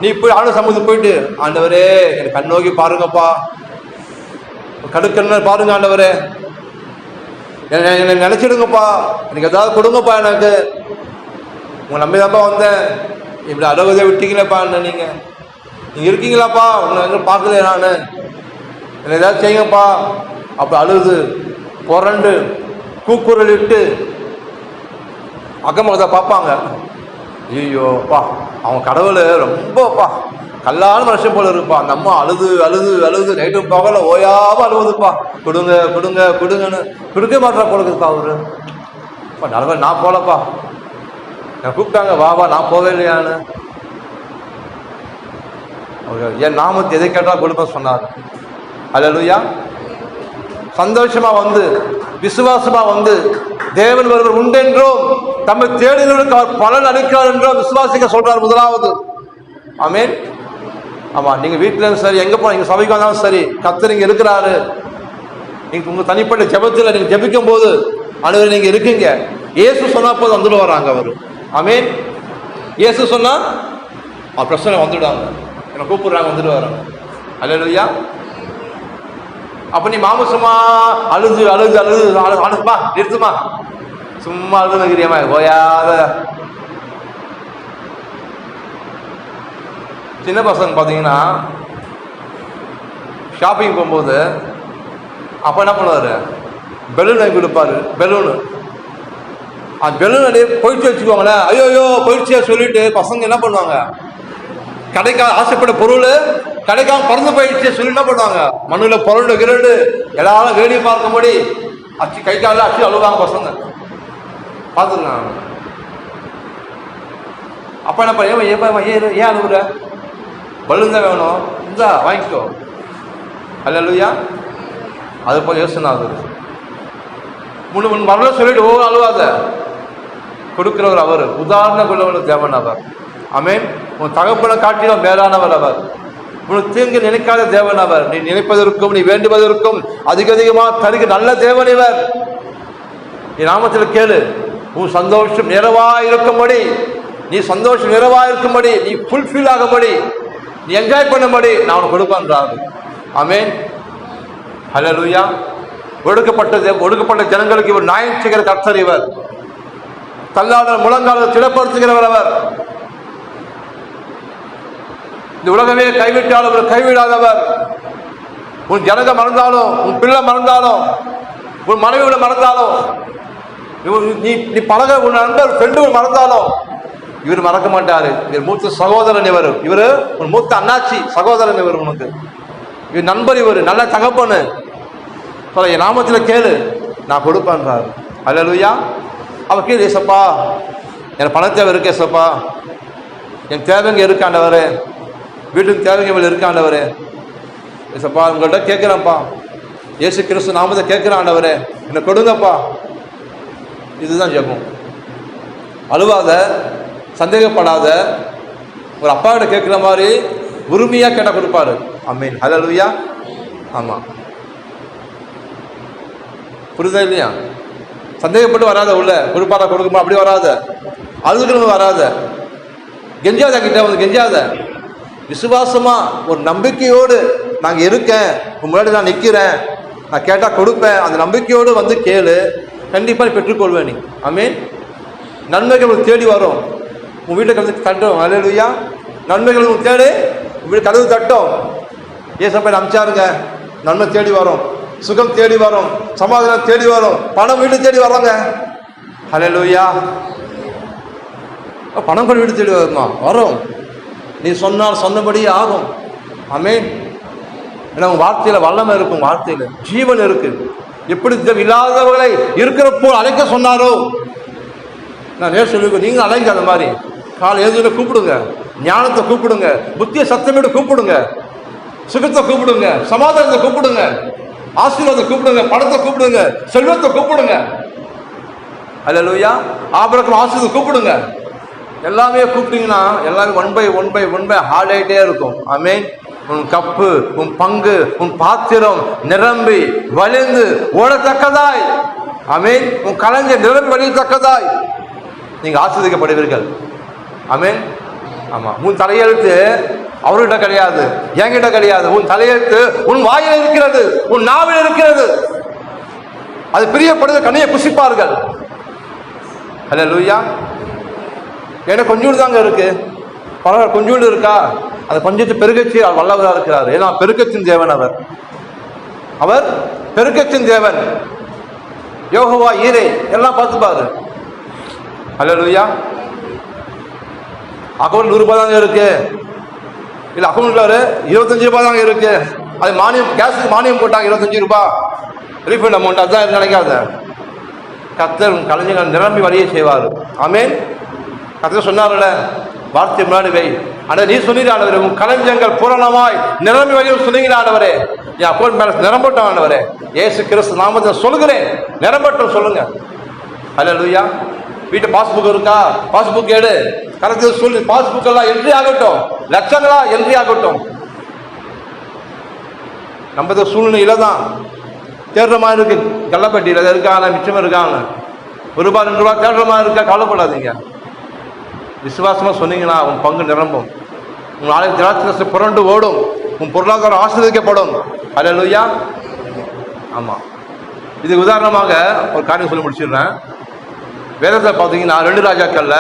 நீ போய் ஆண்டு சமூகத்துக்கு போயிட்டு, ஆண்டவரே எனக்கு கண் நோக்கி பாருங்கப்பா, கடுக்கண்ண பாருங்க ஆண்டவரே, எனக்கு நினைச்சிடுங்கப்பா, எனக்கு ஏதாவது கொடுங்கப்பா, எனக்கு உங்களை நம்பிதான்ப்பா வந்தேன், இப்படி அறுபதே விட்டீங்களேப்பா, நீங்க இருக்கீங்களாப்பா, உங்களை எங்க பார்க்கல, நான் என்ன ஏதாவது செய்யுங்கப்பா. அப்படி அழுது புரண்டு கூக்குரல் இட்டு அக்கம்பக்கத்தை பார்ப்பாங்க. ஐயோப்பா, அவன் கடவுள் ரொம்பப்பா கல்லான மனுஷன் போல இருப்பா. அந்த அம்மா அழுது அழுது அழுது நைட்டும் பகல ஓயாம அழுவுதுப்பா, கொடுங்க கொடுங்க கொடுங்கன்னு. கொடுக்க மாட்டா போல இருக்குப்பா அவரு. நல்ல நான் போலப்பா, நான் கூப்பிட்டாங்க வா நான் போவே இல்லையான்னு. என் நாமத்தை எதை கேட்டாலும் கொடுப்ப சொன்னார். அல்லேலூயா. சந்தோஷமா வந்து விசுவாசமா வந்து தேவன் ஒருவர் உண்டென்றோம், தம்மை தேடினவர்களுக்கு அவர் பலன் அளிக்கிறார் என்றோ விசுவாசிக்க சொல்றார் முதலாவது. ஆமென். ஆமா, நீங்க வீட்டுல சரி, எங்க போன நீங்க சபைக்கு வந்தாலும் சரி, கர்த்தர் இங்க இருக்கிறாரு. நீங்க உங்க தனிப்பட்ட ஜெபத்துல நீங்க ஜெபிக்கும் போது ஆண்டவரே நீங்க இருக்கீங்க, இயேசு சொன்னா போது வந்துட்டு வராங்க அவரு. ஆமென். இயேசு சொன்னா பிரச்சனை வந்துடுவாங்க, என்ன கூப்பிடுறாங்க, வந்துட்டு வராங்க. அல்லேலூயா. அப்ப நீ மாமசமா அழுது அழுது அழுது அழுதுமா நிறுத்துமா, சும்மா அழுதுகிறியமா ஓயாத. சின்ன பசங்க பார்த்தீங்கன்னா ஷாப்பிங் போகும்போது அப்போ என்ன பண்ணுவார், பெலூன் வாங்கி கொடுப்பாரு. பெலூனு அந்த பெலூன் அப்படியே போயிடுச்சு வச்சுக்கோங்களேன், ஐயோ போயிடுச்சியா சொல்லிட்டு பசங்க என்ன பண்ணுவாங்க, கிடைக்காத ஆசைப்பட்ட பொருள் கிடைக்காம பறந்து போயிடுச்சு சொல்லி என்ன பண்ணுவாங்க, மண்ணில் புரண்டு கிரண்டு எல்லாரும் வேடி பார்க்கும்படி அச்சு கை காலில் அச்சு அழுவாங்க பசங்க. பார்த்துக்கலாம். அப்ப என்ன பண்ண, ஏன் அழுகுற, பலூன் தான் வேணும், இந்தா வாங்கிக்கோ. அல்லேலூயா. அது போல் யோசனாது முன் மறுபடியும் சொல்லிட்டு அழுவாத, கொடுக்கிறவர் அவர், உதாரண கொள்ளவர் தேவன் அவர். ஆமென். உன் தகப்பனை காட்டிலும் மேலானவர் அவர். உனக்கு தீங்கு நினைக்காத தேவன் அவர். நீ நினைப்பதற்கும் நீ வேண்டுவதற்கும் அதிகமாக தருக நல்ல தேவன் இவர். நீ நாமத்தில் கேளு. உன் சந்தோஷம் நிறைவாக இருக்கும்படி, நீ சந்தோஷம் நிறைவாக இருக்கும்படி, நீ ஃபுல்ஃபில் ஆகும்படி, நீ என்ஜாய் பண்ணும்படி நான் உனக்கு கொடுப்பேன்றாரு. ஆமென். ஹல்லேலூயா. ஒடுக்கப்பட்ட ஜனங்களுக்கு இவர் நியாயம் செய்கிற கர்த்தர் இவர். தள்ளாளர் முழங்கால திடப்படுத்துகிறவர் அவர். இந்த உலகமே கைவிட்டாலும் அவர் கைவிடாதவர். உன் ஜனங்க மறந்தாலும், உன் பிள்ளை மறந்தாலும், உன் மனைவியோட மறந்தாலும், நீ பழக உன் நண்பர் ஃப்ரெண்டு மறந்தாலும் இவர் மறக்க மாட்டாரு. இவர் மூத்த சகோதரன் இவர். இவரு உன் மூத்த அண்ணாச்சி சகோதரன் இவர். உனக்கு இவர் நண்பர். இவர் நல்ல தகப்பனு. என் நாமத்தில் கேளு, நான் கொடுப்பேன்றாரு. அல்லேலூயா. அவர் கேளு, ஏசப்பா எனக்கு பண தேவை இருக்கு, ஏசப்பா என் தேவைங்க இருக்காண்டவரே, வீட்டுக்கு தேவைங்க இருக்காண்டவரே, ஏசப்பா உங்கள்கிட்ட கேட்குறேன்ப்பா, இயேசு கிறிஸ்து நாமத்தை கேட்குறாண்டவரே, என்னை கொடுங்கப்பா. இதுதான் ஜெபம். அழுவாத, சந்தேகப்படாத, ஒரு அப்பா கிட்ட கேட்குற மாதிரி உரிமையாக கேட்டால் கொடுப்பாரு. ஆமென். ஹல்லேலூயா. ஆமாம், புரியுதா இல்லையா? சந்தேகப்பட்டு வராத, உள்ள கொடுப்பாரா கொடுக்குமா அப்படி வராத, அழுதுகளும் வராத, கெஞ்சாத, கிட்ட வந்து கெஞ்சாத, விசுவாசமா ஒரு நம்பிக்கையோடு நாங்கள் இருக்கேன், முன்னாடி நான் நிற்கிறேன், நான் கேட்டால் கொடுப்பேன், அந்த நம்பிக்கையோடு வந்து கேளு, கண்டிப்பாக பெற்றுக்கொள்வேன் நீ. ஆமென். நன்மைகள் உங்களுக்கு தேடி வரும். உன் வீட்டை கலந்து தட்டும். அல்லேலூயா. நன்மைகள் உங்களுக்கு தேடி உன் வீடு கதவு தட்டும். ஏசப்பா அமிச்சாருங்க, நன்மை தேடி வரும், சுகம் தேடி வரும், சமாதானம் தேடி வரும், பணம் வீடு தேடி வரோங்க. ஹல்லேலூயா. பணம் கூட வீடு தேடி வருமா? வரும். நீ சொன்னால் சொன்னபடி ஆகும். ஆமென். ஏன்னா உங்க வார்த்தையில வல்லமை இருக்கும், வார்த்தையில ஜீவன் இருக்கு. எப்படி இல்லாதவர்களை இருக்கிறப்போ அழைக்க சொன்னாரோ, நான் நேர் சொல்லுவேன், நீங்க அழைங்க. அந்த மாதிரி காலை எழுதுல கூப்பிடுங்க, ஞானத்தை கூப்பிடுங்க, புத்திய சத்தமிட்டு கூப்பிடுங்க, சுகத்தை கூப்பிடுங்க, சமாதானத்தை கூப்பிடுங்க, ஆசீர்வாதத்தை கூப்பிடுங்க, பணத்தை கூப்பிடுங்க, செல்வத்தை கூப்பிடுங்க. அல்லேலூயா. ஆபிரகாம் ஆசீர்வாதத்தை கூப்பிடுங்க. எல்லாமே கூப்பிட்டீங்கன்னா எல்லாமே ஒன் பை ஹார்ட் ஆகிட்டே இருக்கும். ஆமென். உன் கப்பு, உன் பங்கு, உன் பாத்திரம் நிரம்பி வழிந்து ஓடத்தக்கதாய், ஆமென், உன் கலைஞர் நிரம்பி வழியத்தக்கதாய் நீங்க ஆசீர்வதிக்கப்படுவீர்கள். ஆமென். ஆமா, உன் தலையெழுத்து அவர்கிட்ட கிடையாது, என்கிட்ட கிடையாது. உன் தலையெழுத்து உன் வாயில் இருக்கிறது, உன் நாவில் இருக்கிறது. அது பிரியப்படுது, கண்ணையை புசிப்பார்கள். அல்லேலூயா. ஏன்னா கொஞ்சோண்டு தாங்க இருக்கு, பரவாயில்ல, கொஞ்சோண்டு இருக்கா, அதை கொஞ்சத்தை பெருக்கச்சி வல்லவராக இருக்கிறார். ஏன்னா பெருக்கத்தின் தேவன் அவர். அவர் பெருக்கத்தின் தேவன். யோகோவா ஈரே எல்லாம் பார்த்துப்பாரு. அல்லேலூயா. அக்கௌண்ட் 100 ரூபாய் தாங்க இருக்கு, இல்லை அக்கௌண்ட்ல 25 ரூபாய் தாங்க இருக்கு, அது மானியம், கேஸுக்கு மானியம் போட்டாங்க 25 ரூபாய் ரீஃபண்ட் அமௌண்ட், அதுதான் நினைக்காத. கர்த்தர் கலைஞர்கள் நிரம்பி வழியை செய்வார். ஆமென். கர்த்தர் சொன்னார்ல, வார்த்தை முன்னாடி வை, ஆனால் நீ சொன்னீர் ஆண்டவரே, உன் கலைஞர்கள் பூரணமாய் நிரம்பி வழியை சொன்னீங்க ஆண்டவரே, என் அக்கௌண்ட் பேலன்ஸ் நிரம்பட்டும் ஆண்டவரே, இயேசு கிறிஸ்து நாமத்தை சொல்லுகிறேன், நிரம்பட்டும் சொல்லுங்க. அல்லேலூயா. வீட்டு பாஸ்புக் இருக்கா, பாஸ்புக் எடு, கரெக்டாக சொல்லி பாஸ்புக் எல்லாம் என்ட்ரி ஆகட்டும், லட்சங்களா என்ட்ரி ஆகட்டும். நம்ம சூழ்நிலையில தான் தேடுற மாதிரி இருக்கு. கள்ளப்பட்டியில் இருக்காங்க, மிச்சம் இருக்காங்க, ₹1 2 தேடுற மாதிரி இருக்கா, கவலைப்படாதீங்க. விசுவாசமா சொன்னீங்கன்னா உன் பங்கு நிரம்பும், உன் நாளைக்கு திராட்சை புரண்டு ஓடும், உன் பொருளாதாரம் ஆசீர்வதிக்கப்படும். அல்லேலூயா. ஆமா, இதுக்கு உதாரணமாக ஒரு காரியம் சொல்லி முடிச்சிடுறேன். வேதத்தை பார்த்தீங்கன்னா 2 ராஜாக்கள்ல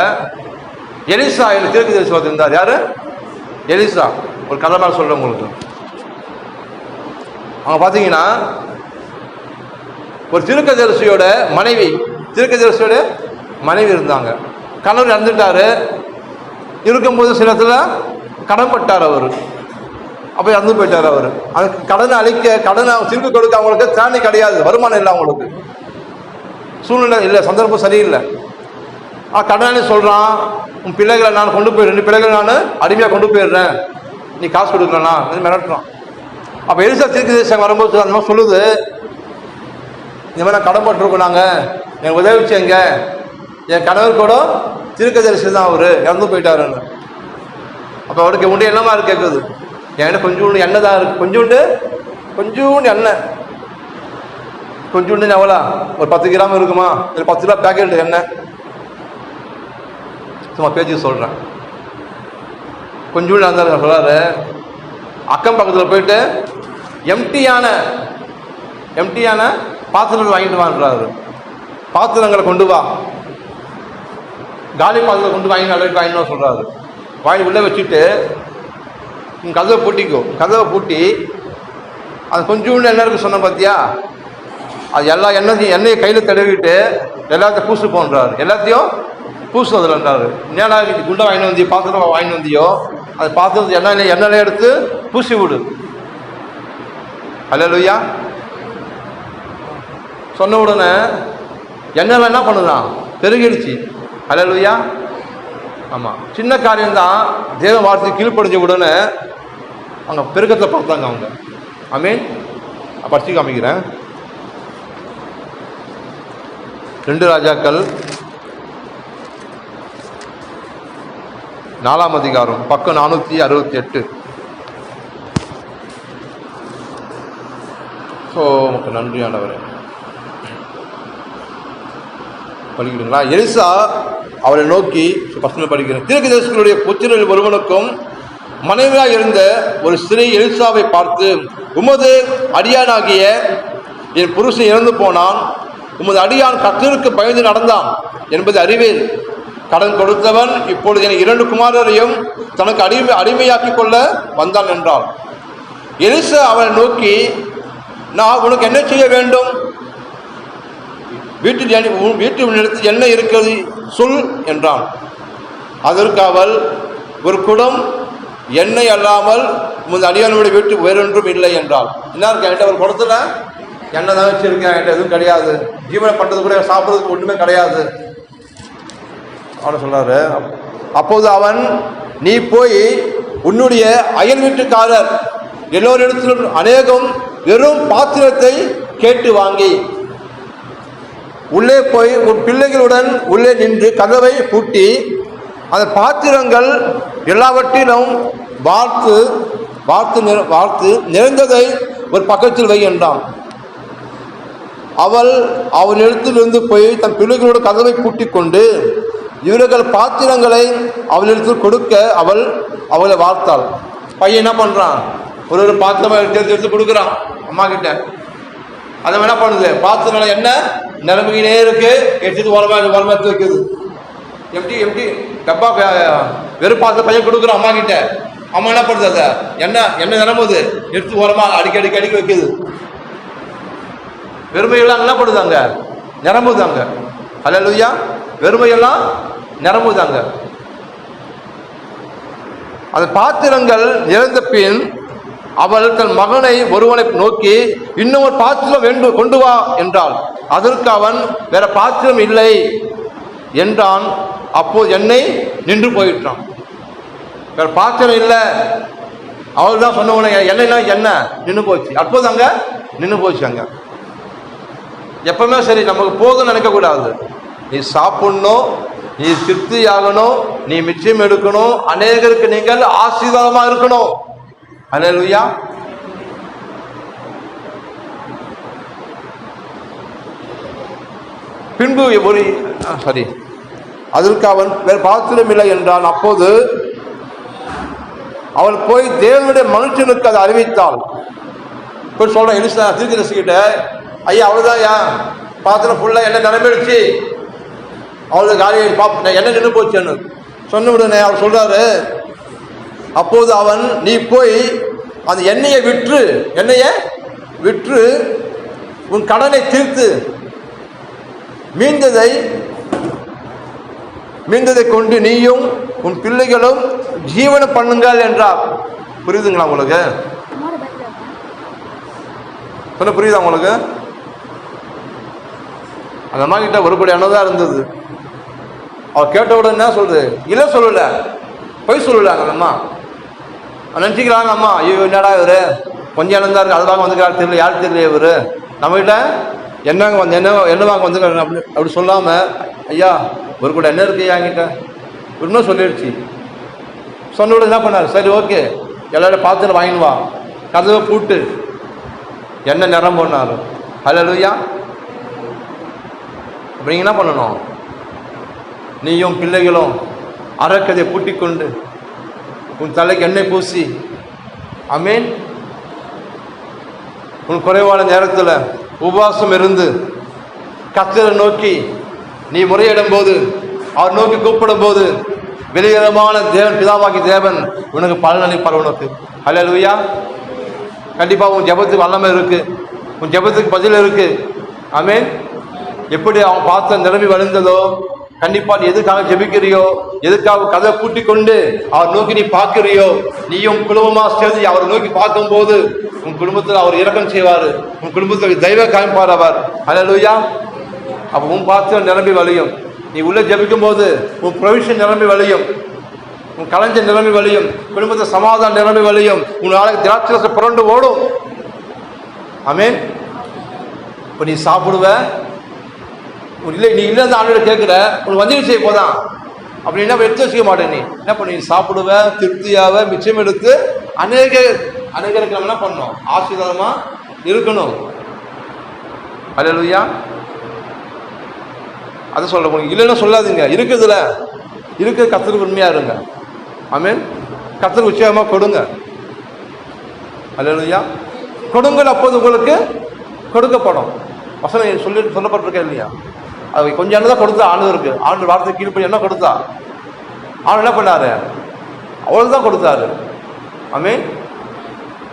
எலிசா தீர்க்கதரிசி இருந்தார். யாரு? எலிசா. ஒரு கதை மாதிரி சொல்றேன் உங்களுக்கு. அவங்க பார்த்தீங்கன்னா ஒரு தீர்க்கதரிசியோட மனைவி இருந்தாங்க. கணவர் இறந்துட்டாரு. இருக்கும்போது சில இடத்துல கடன் பட்டார் அவர். அப்போ இறந்து போயிட்டார் அவர். அதுக்கு கடனை திருப்பி கொடுக்க அவங்களுக்கு திராணி கிடையாது, வருமானம் இல்லை, அவங்களுக்கு சூழ்நிலை இல்லை, சந்தர்ப்பம் சரியில்லை. கடனாளி சொல்கிறான், உன் பிள்ளைகளை நான் கொண்டு போயிடுறேன், 2 பிள்ளைகளை நான் அடிமையாக கொண்டு போயிடுறேன், நீ காசு கொடுக்குறேன்னா மிரட்டுறான். அப்போ எலிசா தீர்க்கதரிசி வரும்போது அந்த மாதிரி சொல்லுது, இந்த மாதிரி நான் கடன் பட்டிருக்கோம், நாங்கள் எனக்கு உதவிச்சேங்க, என் கணவர் கூட தீர்க்கதரிசி தான், அவர் இறந்து போயிட்டாருன்னு. அப்போ அவருக்கு உண்டு என்னமா கேட்குது, என்கிட்ட கொஞ்சோண்டு எண்ணெய் தான் இருக்குது, கொஞ்சோண்டு எண்ணெய், கொஞ்சோண்டு எவ்வளோ ஒரு 10 கிராம் இருக்குமா, இல்லை 10 ரூபா பேக்கெட் எண்ணெய், சும்மா பேச்சு சொல்கிறேன். கொஞ்சோண்டு அந்த சொல்கிறாரு, அக்கம் பக்கத்தில் போயிட்டு எம்டியான பாத்திரங்கள் வாங்கிட்டு வான்றாரு. பாத்திரங்களை கொண்டு வா, காலி பாத்திரத்தை கொண்டு வாங்கிட்டு சொல்கிறாரு. வாங்கி உள்ளே வச்சுட்டு கதவை பூட்டிக்கோ, கதவை பூட்டி அது கொஞ்சோண்டு எண்ணெய் இருக்கு சொன்ன பார்த்தியா, அது எல்லா எண்ணெயை கையில் தடவிட்டு எல்லாத்தையும் பூசு போன்றாரு, எல்லாத்தையும் பூசு அதில்ன்றாரு. என்னடா குண்டை வாங்கிட்டு வந்தியோ, பாத்திரம் வாங்கிட்டு வந்தியோ, அது பாத்திரத்து எண்ணெய் எடுத்து பூசி விடு. அல்லேலூயா. சொன்ன உடனே எண்ணெய் என்ன பண்ணுதான், பெருகிடுச்சு. அல்லேலூயா. ஆமாம், சின்ன காரியம்தான். தேவ வார்த்தை கீழ்ப்படிஞ்ச உடனே அவங்க பெருக்கத்தை பார்த்தாங்க அவங்க. ஆமீன். படிச்சு காமிக்கிறேன். 2 ராஜாக்கள் 4ஆம் அதிகாரம், பக்கம் 468. உமக்கு நன்றி ஆண்டவரே. படிக்கிறீங்களா? எலிசா அவரை நோக்கி, பசங்க படிக்கிறேன், தீர்க்கதரிசிகளுடைய புத்திரரில் ஒருவனுக்கும் மனைவியாக இருந்த ஒரு ஸ்திரீ எலிசாவை பார்த்து, உமது அடியானாகிய என் புருஷன் இறந்து போனான், உமது அடியான் கர்த்தருக்கு பயந்து நடந்தான் என்பது அறிவேன். கடன் கொடுத்தவன் இப்பொழுது என 2 குமாரரையும் தனக்கு அடிமையாக்கி கொள்ள வந்தான் என்றாள். எலிசா அவரை நோக்கி, நான் உனக்கு என்ன செய்ய வேண்டும்? வீட்டில் என்ன இருக்கிறது சொல் என்றான். அதற்கு அவள், ஒரு குடம் எண்ணெய் அல்லாமல் உமது அடியானுடைய வீட்டுக்கு வேறொன்றும் இல்லை என்றாள். என்ன இருக்கு என்கிட்ட? ஒரு குடத்துல எண்ணெய் தான் வச்சிருக்கேன், என்கிட்ட எதுவும் கிடையாது, ஜீவனை பண்ணுறது கூட சாப்பிட்றதுக்கு ஒன்றுமே கிடையாது அவன் சொல்றாரு. அப்போது அவன், நீ போய் உன்னுடைய அயல் வீட்டுக்காரர் எல்லோரிடத்திலும் அநேகம் வெறும் பாத்திரத்தை கேட்டு வாங்கி உள்ளே போய் உன் பிள்ளைகளுடன் உள்ளே நின்று கதவை பூட்டி அந்த பாத்திரங்கள் எல்லாவற்றிலும் வார்த்து நிறைந்ததை ஒரு பக்கத்தில் வை என்றான். அவள் இடத்திலிருந்து போய் தன் பிள்ளைகளோட கதவை பூட்டி கொண்டு இவர்கள் பாத்திரங்களை அவளிடத்தில் கொடுக்க அவளை வார்த்தாள். பையன் என்ன பண்றான்? ஒரு பாத்திரம் எடுத்து கொடுக்குறான் அம்மா கிட்ட. அதை என்ன பண்ணுது? பாத்திரம் என்ன நிரம்பிக்கினே இருக்கு, எடுத்துட்டு ஓரமா வைக்குது. எப்படி டப்பா வெறும் பாத்திரம் பையன் கொடுக்குறான் அம்மா கிட்ட. அம்மா என்ன பண்ணுது? அதை என்ன நிரம்புது, எடுத்து ஓரமா அடிக்க வைக்குது. வெறுமையெல்லாம் என்ன பண்ணுதாங்க? நிரம்புதாங்க. அல்லேலூயா. வெறுமையெல்லாம் நிரம்புதாங்க. அந்த பாத்திரங்கள் நிறைந்த பின் அவள் தன் மகனை ஒருவனை நோக்கி, இன்னும் ஒரு பாத்திரம் கொண்டு வா என்றாள். அதற்கு அவன், வேற பாத்திரம் இல்லை என்றான். அப்போது எண்ணெய் நின்று போயிட்டான். வேற பாத்திரம் இல்லை. அவள் தான் சொன்ன உடனே எண்ணெய் நின்று போச்சு. அப்போது அங்க நின்று போச்சு. அங்க எப்பவுமே சரி, நமக்கு போதும் நினைக்கக்கூடாது. நீ சாப்பிடணும், நீ திருப்தி ஆகணும், நீ மிச்சம் எடுக்கணும், அநேகருக்கு நீங்கள் ஆசீர்வாதமா இருக்கணும். அல்லேலூயா. பின்பு அதற்கு அவன் வேறு பாத்திரம் இல்லை என்றான். அப்போது அவள் போய் தேவனுடைய மனுஷனுக்கு அதை அறிவித்தாள். போய் சொல்ற எலிசா தீர்க்கதரிசிகிட்ட, ஐயா அவ்வளவுதான், பாத்திரம் ஃபுல்லா எண்ணெய் நிரம்பிடுச்சு, அவளுக்கு காரியம் எண்ணெய் நின்று போச்சுன்னு சொன்ன உடனே அவர் சொல்றாரு, அப்போது அவன், நீ போய் அந்த எண்ணெயை விற்று உன் கடனை தீர்த்து மீந்ததை கொண்டு நீயும் உன் பிள்ளைகளும் ஜீவனம் பண்ணுங்கள் என்றார். புரியுதுங்களா உங்களுக்கு? சொன்ன புரியுதா உங்களுக்கு? அந்த அம்மா கிட்ட ஒருபடி அண்ணதான் இருந்தது. அவர் கேட்ட உடனே என்ன சொல்றது? இல்லை சொல்லல, போய் சொல்லல. அந்த அம்மா நினச்சிக்கிறாங்க, அம்மா ஐயோ என்னடா இவரு கொஞ்சம் இடம் தான் இருக்கு, அதுவாக வந்துக்கிறாரு தெரியல, யாருக்கு தெரியல இவரு நம்மகிட்ட என்ன வாங்க வந்துக்கிறாரு அப்படி சொல்லாம, ஐயா ஒரு கூட என்ன இருக்கு என்கிட்ட இன்னும் சொல்லிடுச்சு. சொன்ன உடனே என்ன பண்ணாரு? சரி ஓகே, எல்லாரும் பாத்திரம் வாங்கின்னு வா, கதவை பூட்டு, என்ன நிறம் பண்ணாரு. ஹல்லேலூயா. அப்படி என்ன பண்ணணும்? நீயும் பிள்ளைகளும் அறக்கதை பூட்டி கொண்டு உன் தலைக்கு எண்ணெய் பூசி, ஆமென், உன் குறைவான நேரத்தில் உபவாசம் இருந்து கர்த்தரை நோக்கி நீ முறையிடும் போது, அவர் நோக்கி கூப்பிடும் போது, வெளியரமான தேவன், பிதாவாகி தேவன் உனக்கு பலனளிப்பார். உனக்கு ஹல்லேலூயா. கண்டிப்பாக உன் ஜெபத்துக்கு வல்லமை இருக்கு, உன் ஜெபத்துக்கு பதில் இருக்கு. ஆமென். எப்படி அவன் பார்த்த நிரம்பி வழிந்ததோ, கண்டிப்பா நீ எதுக்காக ஜெபிக்கிறியோ, எதுக்காக கதை கூட்டி கொண்டு அவர் நோக்கி நீ பார்க்கிறியோ, நீயும் குடும்பமா சேர்ந்து அவரை நோக்கி பார்க்கும் போது உன் குடும்பத்தில் அவர் இரக்கம் செய்வார், உன் குடும்பத்தில் தெய்வ காமிப்பார் அவர். ஹல்லேலூயா. அப்போ உன் பார்த்து நிரம்பி வழியும். நீ உள்ள ஜெபிக்கும் போது உன் ப்ரொவிஷன் நிரம்பி வழியும், உன் கலைஞர் நிரம்பி வழியும், குடும்பத்தை சமாதானம் நிரம்பி வழியும், உன் நாளைக்கு திராட்சை புரண்டு ஓடும். ஆமென். இப்போ நீ சாப்பிடுவ, இல்லை நீ இல்லைன்னு ஆண்டு கேட்குற, உனக்கு வஞ்சனை செய்ய போதான் அப்படின்னா எடுத்து வச்சுக்க மாட்டேன். நீ என்ன பண்ணி சாப்பிடுவ, திருப்தியாவ, மிச்சம் எடுத்து அநேகருக்கு நம்ம என்ன பண்ணணும்? ஆசீர்வாதமா இருக்கணும். ஹல்லேலூயா. அதை சொல்ல முடியும். இல்லைன்னா சொல்லாதீங்க. இருக்குதுல இருக்க கர்த்தருக்கு உண்மையா இருங்க. ஆமென். கர்த்தருக்கு உற்சாகமா கொடுங்க. ஹல்லேலூயா. கொடுங்கள், அப்போது உங்களுக்கு கொடுக்கப்படும். வசனம் சொல்லப்பட்டிருக்கேன் இல்லையா? அது கொஞ்சம் என்ன தான் கொடுத்தா ஆண்டவருக்கு, ஆண்டு வார்த்தை கீழ்ப்படி என்ன கொடுத்தா, ஆண்டு என்ன பண்ணாரு? அவ்வளவு தான் கொடுத்தாரு. ஆமென்.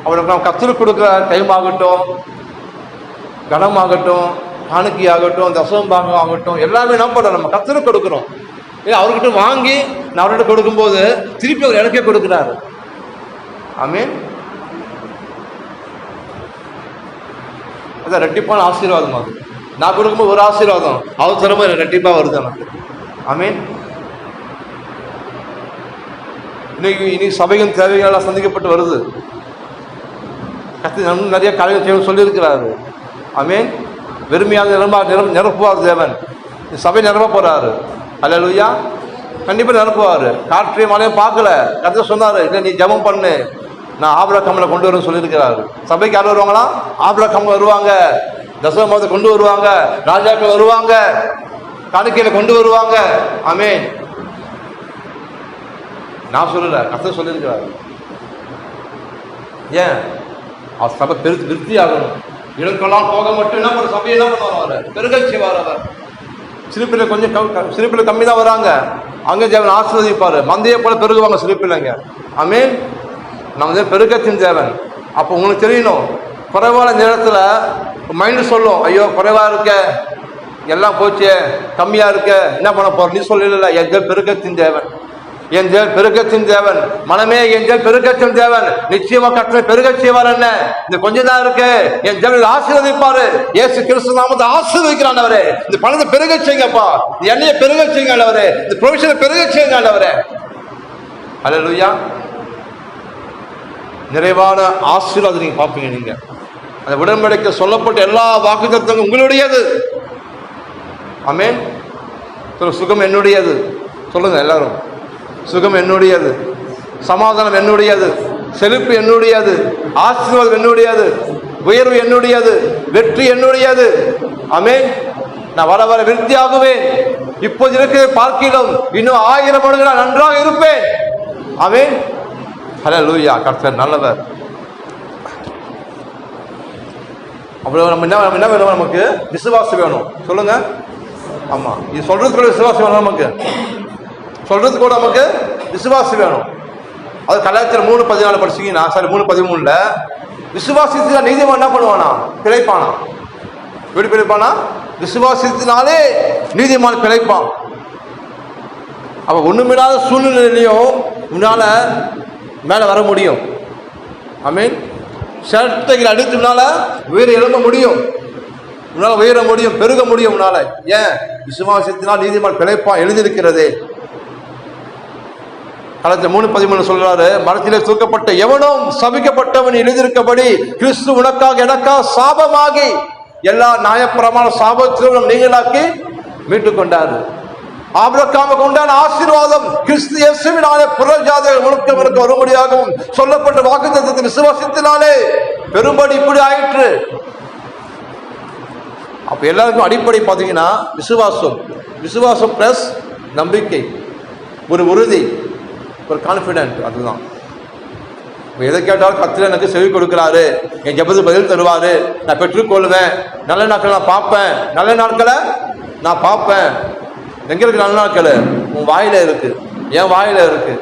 அவருக்கு நம்ம கர்த்தருக்கு கொடுக்குற டைம் ஆகட்டும், கனமாகட்டும், காணிக்கை ஆகட்டும், தசம பாகம் ஆகட்டும், எல்லாமே என்ன பண்ணுறோம்? நம்ம கர்த்தருக்கு கொடுக்குறோம். ஏன்னா அவர்கிட்ட வாங்கி நான் அவர்கிட்ட கொடுக்கும்போது திருப்பி அவர் எனக்கே கொடுக்குறாரு. ஆமென். அதான் ரெட்டிப்பான ஆசீர்வாதம். அது நான் கொடுக்கும்போது ஒரு ஆசீர்வாதம், அவர் தரமா ரெட்டிப்பா வருது எனக்கு. ஆமென். இன்னைக்கு சபையின் தேவைகளால் சந்திக்கப்பட்டு வருது. கர்த்தர் நிறைய காரியங்கள் சொல்லியிருக்கிறாரு. ஆமென். வெறுமையாக நிரப்புவார் தேவன். சபை நிரப்ப போறாரு. ஹல்லேலூயா. கண்டிப்பாக நிரப்புவார். காற்றையும் மழையும் பார்க்கல, கர்த்தர் சொன்னாரு, இல்லை நீ ஜெபம் பண்ணு, நான் ஆபிரகாம்ல கொண்டு வரேன்னு சொல்லியிருக்கிறாரு. சபைக்கு யார் வருவாங்களா? ஆபிரகாம் வருவாங்க, தசமத்தை கொண்டு வருவாங்க, ராஜாக்கள் வருவாங்க, காணிக்கையில கொண்டு வருவாங்க. ஆமென். நான் சொல்லல, கர்த்தர் சொல்லியிருக்கிறாரு. ஏன்? அவர் சபை விருத்தி ஆகணும். இழுக்கெல்லாம் போக மட்டும் என்ன ஒரு சபையை என்ன பண்ணுவார்? அவர் பெருகல் செய்வார். அவர் சிறுப்பில் கொஞ்சம் சிறுப்பில் கம்மி தான் வராங்க, அங்கே தேவன் ஆசீர்வதிப்பார். மந்தையை போல பெருகுவாங்க சிறுப்பில்லைங்க. ஆமென். நம்ம பெருக்கத்தின் தேவன். அப்போ உங்களுக்கு தெரியணும், குறைவான நேரத்தில் மைண்டு சொல்லும், ஐயோ குறைவா இருக்க, எல்லாம் போச்சு, கம்மியா இருக்க, என்ன பண்ண போற? நீ சொல்லல, என் தேவன் பெருக்கத்தின் தேவன், என் தேவன் பெருக்கத்தின் தேவன். மனமே என் தேவன் பெருக்கத்தின் தேவன். நிச்சயமா கர்த்தர் பெருக செய்வார். என்ன இந்த கொஞ்சம் தான் இருக்கு, என் தேவன் ஆசீர்வதிப்பாரு. இயேசு கிறிஸ்து நாமத்தை ஆசீர்வதிக்கிறான். அவரே இந்த பணத்தை பெருக செய்யுங்கப்பா, இந்த எண்ணெயை பெருக செய்யுங்க ஆண்டவரே, இந்த ப்ரொவிஷனை பெருக செய்யுங்க ஆண்டவரே. ஹல்லேலூயா. நிறைவான ஆசீர்வாதம் நீங்க பார்ப்பீங்க. நீங்க அந்த உடன்படிக்கை சொல்லப்பட்ட எல்லா வாக்குத்தத்தங்களும் உங்களுடையது. ஆமென். சுகம் என்னுடையது. சொல்லுங்க எல்லாரும், சுகம் என்னுடையது, சமாதானம் என்னுடையது, செழிப்பு என்னுடையது, ஆசீர்வாதம் என்னுடையது, உயர்வு என்னுடையது, வெற்றி என்னுடையது. ஆமென். நான் வர வர விருத்தியாகுவேன், இப்போது இருக்கிற பார்க்கிலும் இன்னும் 1000 மடங்கு நான் நன்றாக இருப்பேன். ஆமென். ஹல்லேலூயா. கர்த்தர் நல்லவர். அவ்வளவு நம்ம என்ன வேணும்? நமக்கு விசுவாசம் வேணும். சொல்லுங்க. ஆமா, இது சொல்றதுக்கு கூட விசுவாசம் வேணும். நமக்கு சொல்றதுக்கு கூட நமக்கு விசுவாசம் வேணும். அது கலாச்சாரம் 3:14 படிச்சீங்கன்னா, சாரி 3:13 விசுவாசத்தினால் நீதிமான் என்ன பண்ணுவானா? பிழைப்பானா. எப்படி பிழைப்பானா? விசுவாசத்தினாலே நீதிமான் பிழைப்பான். அப்ப ஒண்ணுமில்லாத சூழ்நிலையிலையும் உன்னால மேல வர முடியும். ஆமென். சட்டைகள் அடித்துனால உயிரை எழும்ப முடியும், உன்னால உயர முடியும், பெருக முடியும் உன்னால. ஏன்? விசுவாசத்தினால் நீதிமான் பிழைப்பான் எழுதியிருக்கிறது. கலாச்சாரம் 3:13 சொல்றாரு, மரத்திலே தூக்கப்பட்ட எவனும் சபிக்கப்பட்டவன் எழுதியிருக்கபடி கிறிஸ்து உனக்காக எனக்காக சாபமாகி எல்லா நியாயப்பிரமாண சாபத்திலும் நீங்களாக்கி மீட்டுக் கொண்டாரு. ஆபிரகாமுக்கு உண்டான ஆசீர்வாதம் கிறிஸ்து இயேசுவினாலே புறஜாதிகள் முழுக்க வரும்படியாகவும் சொல்லப்பட்ட வாக்குத்தத்தத்தை விசுவாசத்தினாலே பெரும்படி இப்படி ஆயிற்று. அப்ப எல்லாருக்கும் அடிப்படை பார்த்தீங்கன்னா விசுவாசம். விசுவாசம் பிளஸ் நம்பிக்கை, ஒரு உறுதி, ஒரு கான்பிடன்ட். அதுதான் எதை கேட்டாலும் கர்த்தர் எனக்கு செவி கொடுக்கிறாரு, என் ஜெபத்துக்கு பதில் தருவாரு, நான் பெற்றுக்கொள்வேன், நல்ல நாட்களை நான் பார்ப்பேன். நல்ல நாட்களை நான் பார்ப்பேன். எங்க இருக்கு நல்ல நாட்கள்? உன் வாயில இருக்கு, என் வாயில இருக்கு.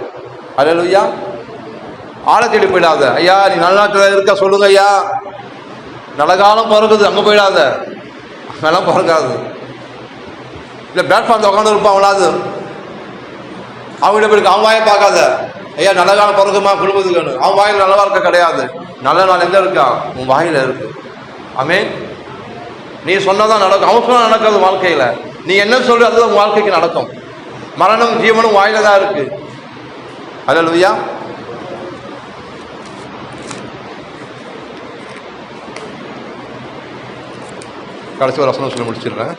அல்லேலூயா. ஆளை தேடி போயிடாத. ஐயா நீ நல்ல நாட்கள் இருக்கா சொல்லுங்க ஐயா. நல்ல காலம் பிறகுது, அங்க போயிடாத, அங்கெல்லாம் பிறக்காது. இல்லை பிளாட்ஃபார்ம் உட்காந்து இருப்பான் அவனாது, அவங்ககிட்ட போயிருக்கு, அவன் வாயை பார்க்காத. ஐயா நல்ல காலம் பிறகுமா குடும்பத்துக்கு, அவன் வாயில் நல்ல வாழ்க்கை கிடையாது. நல்ல நாள் எங்க இருக்கா? உன் வாயில இருக்கு. ஆமென். நீ சொன்னதான் நடக்கும், அவன் சொன்னா நடக்காது வாழ்க்கையில. நீ என்ன சொல்ற அதுதான் உன் வாழ்க்கைக்கு நடக்கும். மரணம் ஜீவனும் வாயில தான் இருக்கு. அல்லேலூயா. கடைசி ஒரு வசனம் சொல்லி முடிச்சிடுறேன்.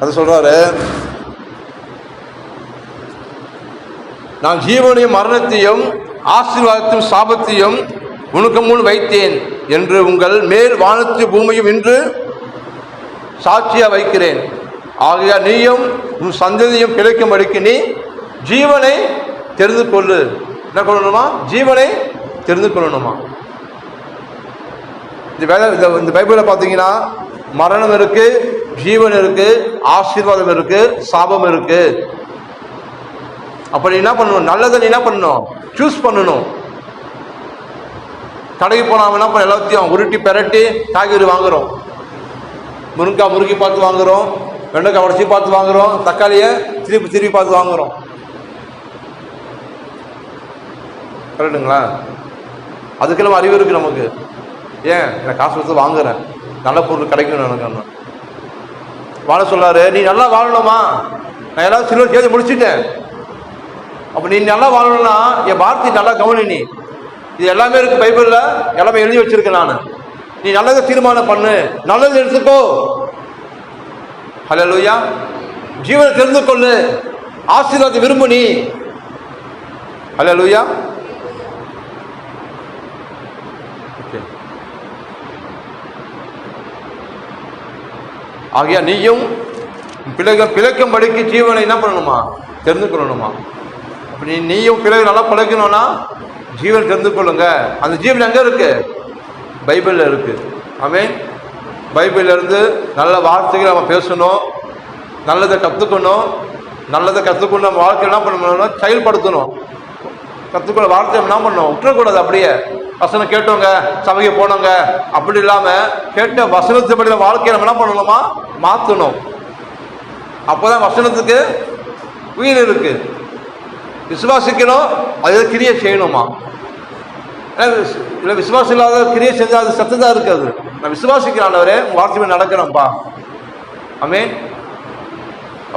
அது சொல்றாரு, நான் ஜீவனையும் மரணத்தையும் ஆசீர்வாதத்தையும் சாபத்தையும் உனக்கு முன் வைத்தேன் என்று உங்கள் மேல் வானத்து பூமியும் இன்று சாட்சியா வைக்கிறேன். ஆகையா நீயும் உன் சந்ததியும் பிழைக்கும்படிக்கு நீ ஜீவனை தெரிந்து கொள்ளு. என்ன கொள்ளணுமா? ஜீவனை தெரிந்து கொள்ளணுமா? இந்த பைபிளை பார்த்தீங்கன்னா மரணம் இருக்கு, ஜீவன் இருக்கு, ஆசீர்வாதம் இருக்கு, சாபம் இருக்கு. அப்ப நீ என்ன பண்ணணும்? நல்லதை நீ என்ன பண்ணணும்? சூஸ் பண்ணணும். கடைக்கு போனாம என்ன பண்ண, எல்லாத்தையும் உருட்டி பெரட்டி காய்கறி வாங்குறோம். முருங்கைக்காய் முறுக்கி பார்த்து வாங்குறோம், வெண்டைக்காய் உடச்சி பார்த்து வாங்குறோம், தக்காளியை திருப்பி பார்த்து வாங்குறோம். கரெக்டுங்களா? அதுக்கெல்லாம் அறிவு இருக்கு நமக்கு. ஏன் நான் காசு கொடுத்து வாங்குறேன், நல்ல பொருள் கிடைக்கணும் எனக்கு. வாழ சொல்லாரு, நீ நல்லா வாழணுமா? நான் எல்லாரும் சில்வர் கேட்டு முடிச்சுட்டேன். அப்ப நீ நல்லா வாழணும்னா என் வார்த்தை நல்லா கவனி. நீ இது எல்லாமே இருக்கு பைபிள்ல, எல்லாமே எழுதி வச்சிருக்கேன் நான். நீ நல்லதை தீர்மானம் பண்ணு, நல்லது எடுத்துக்கோ. ஹல்லேலூயா. ஜீவனை தெரிந்து கொள்ளு, ஆசீர்வாதத்தை விரும்பு நீ. ஹல்லேலூயா. ஆகையா நீயும் பிழைக்கும்படிக்கு ஜீவனை என்ன பண்ணணுமா? தெரிந்து கொள்ளணுமா? அப்படி நீயும் பிழை நல்லா பிழைக்கணும்னா ஜீவன் தெரிந்து கொள்ளுங்க. அந்த ஜீவன் எங்க இருக்கு? பைபிள்ல இருக்கு. ஆமென். பைபிள்ல இருந்து நல்ல வார்த்தைகளை நம்ம பேசணும், நல்லதை கற்றுக்கணும். நல்லதை கற்றுக்கொண்டு நம்ம வாழ்க்கை என்ன பண்ணணும்? செயல்படுத்தணும். கற்றுக்கொள்ள வார்த்தை என்ன பண்ணணும்? விட்டுறக்கூடாது. அப்படியே வசனம் கேட்டவங்க சபைக்கு போனவங்க அப்படி இல்லாம கேட்ட வசனத்துப்படி வாழ்க்கையை நம்ம என்ன பண்ணணுமா? மாற்றணும். அப்போதான் வசனத்துக்கு உயிர் இருக்கு. விசுவாசிக்கணும், அது கிரியை செய்யணுமா? இல்லை விசுவாசம் இல்லாத கிரியை செஞ்சால் அது சத்துதான் இருக்காது. நான் விசுவாசிக்கிறானவரே வார்த்தை நடக்கிறோம்ப்பா. ஆமென்.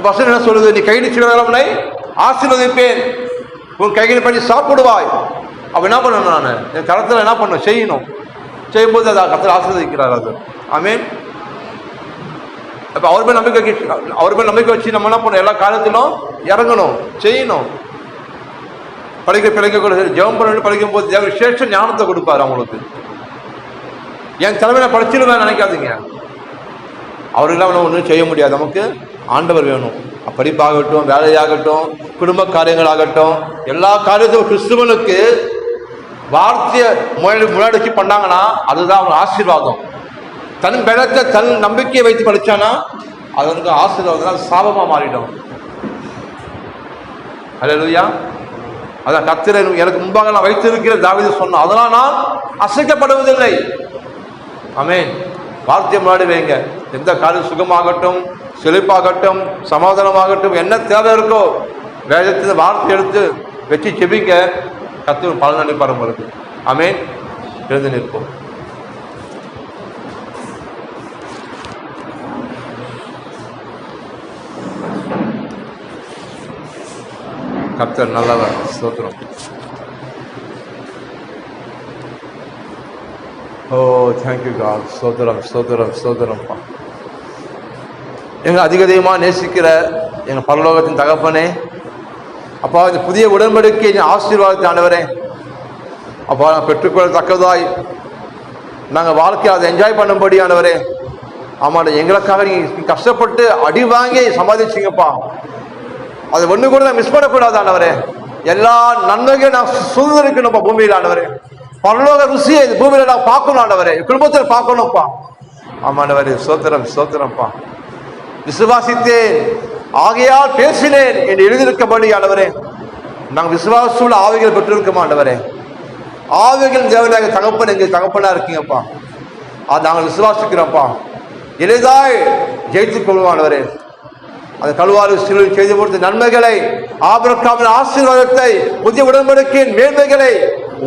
வசனம் என்ன சொல்லுது? நீ கையில் சிலவனை ஆசீர்வதிப்பேன், உன் கையில் பண்ணி சாப்பிடுவாய். அப்போ என்ன பண்ணணும்? நான் என் கருத்தில் என்ன பண்ணணும்? செய்யணும். செய்யும்போது அதை கருத்தில் ஆசீர்வதிக்கிறார். அது ஆமென். அப்போ அவர் மேல் நம்பிக்கை வச்சு நம்ம என்ன பண்ணணும்? எல்லா காலத்திலும் இறங்கணும், செய்யணும். பிழைக்க கூட ஜெபம் பண்ணி படிக்கும் போது விசேஷ ஞானத்தை கொடுப்பாரு அவங்களுக்கு. என் தலைமையில படிச்சிருவேன் நினைக்காதீங்க. அவர்களெல்லாம் நம்ம ஒன்றும் செய்ய முடியாது. நமக்கு ஆண்டவர் வேணும். படிப்பாகட்டும், வேலையாகட்டும், குடும்ப காரியங்களாகட்டும், எல்லா காரியத்தையும் கிறிஸ்துவனுக்கு வார்த்தையை முன்னாடி வச்சு பண்ணாங்கன்னா அதுதான் அவங்க ஆசீர்வாதம். தன் பலத்தை தன் நம்பிக்கையை வைத்து படிச்சானா அது வந்து ஆசீர்வாதம், சாபமா மாறிடும். அல்லேலூயா. அதான் கர்த்தர் எனக்கு முன்பாக நான் வைத்திருக்கிற தாவீது சொன்னான், அதனால் நான் அசைக்கப்படுவதில்லை. ஆமென். வார்த்தையை முன்னாடி வைங்க. எந்த காரியம் சுகமாகட்டும், செழிப்பாகட்டும், சமாதானமாகட்டும், என்ன தேவை இருக்கோ வேதத்தில் வார்த்தை எடுத்து வச்சு செபிங்க. கர்த்தர் பலன் அளிப்பார் உங்களுக்கு. ஆமென். எழுந்து நிற்போம். கர்த்தர் நல்லவர். ஸ்தோத்திரம். ஓ தேங்க்யூ காட். ஸ்தோத்திரம் ஸ்தோத்திரம் ஸ்தோத்திரம்ப்பா. எங்களை அதிகமாக நேசிக்கிற எங்கள் பரலோகத்தின் தகப்பனே, அப்பா இந்த புதிய உடன்படிக்கை ஆசீர்வாதத்தை ஆண்டவரே, அப்பா நான் பெற்றுக்கொள்ளத்தக்கதாய் நாங்கள் வாழ்க்கையை அதை என்ஜாய் பண்ணும்படி ஆண்டவரே, ஆமாண்ட எங்களுக்காக நீங்கள் கஷ்டப்பட்டு அடி வாங்கி சம்பாதிச்சிங்கப்பா. அதை ஒன்று கூட நான் மிஸ் பண்ணக்கூடாது ஆண்டவரே. எல்லா நன்மைகளையும் நான் சுதந்திரிக்கணும்ப்பா பூமியில் ஆண்டவரே. பரலோக ருசியை இந்த பூமியில நான் பார்க்கணும் ஆண்டவரே, குடும்பத்தில் பார்க்கணும்ப்பா. ஆமாண்டவரே ஸ்தோத்திரம் ஸ்தோத்திரம்ப்பா. விசுவாசித்தேன் ஆகையால் பேசினேன் என்று எழுதியிருக்கபடி ஆண்டவரே, நாங்கள் விசுவாசமுள்ள ஆவிகள் பெற்றிருக்கோம் ஆண்டவரே. ஆவிகள் தேவனாக தகப்பன் எங்கள் தகப்பனா இருக்கீங்கப்பா. அது நாங்கள் விசுவாசிக்கிறோம்ப்பா. எளிதாய் ஜெயித்துக் கொள்வோம் ஆண்டவரே. அந்த கல்வாரி சிலுவையில் செய்து கொடுத்த நன்மைகளை, ஆபிரகாமின் ஆசீர்வாதத்தை, புதிய உடன்படிக்கையின் மேன்மைகளை,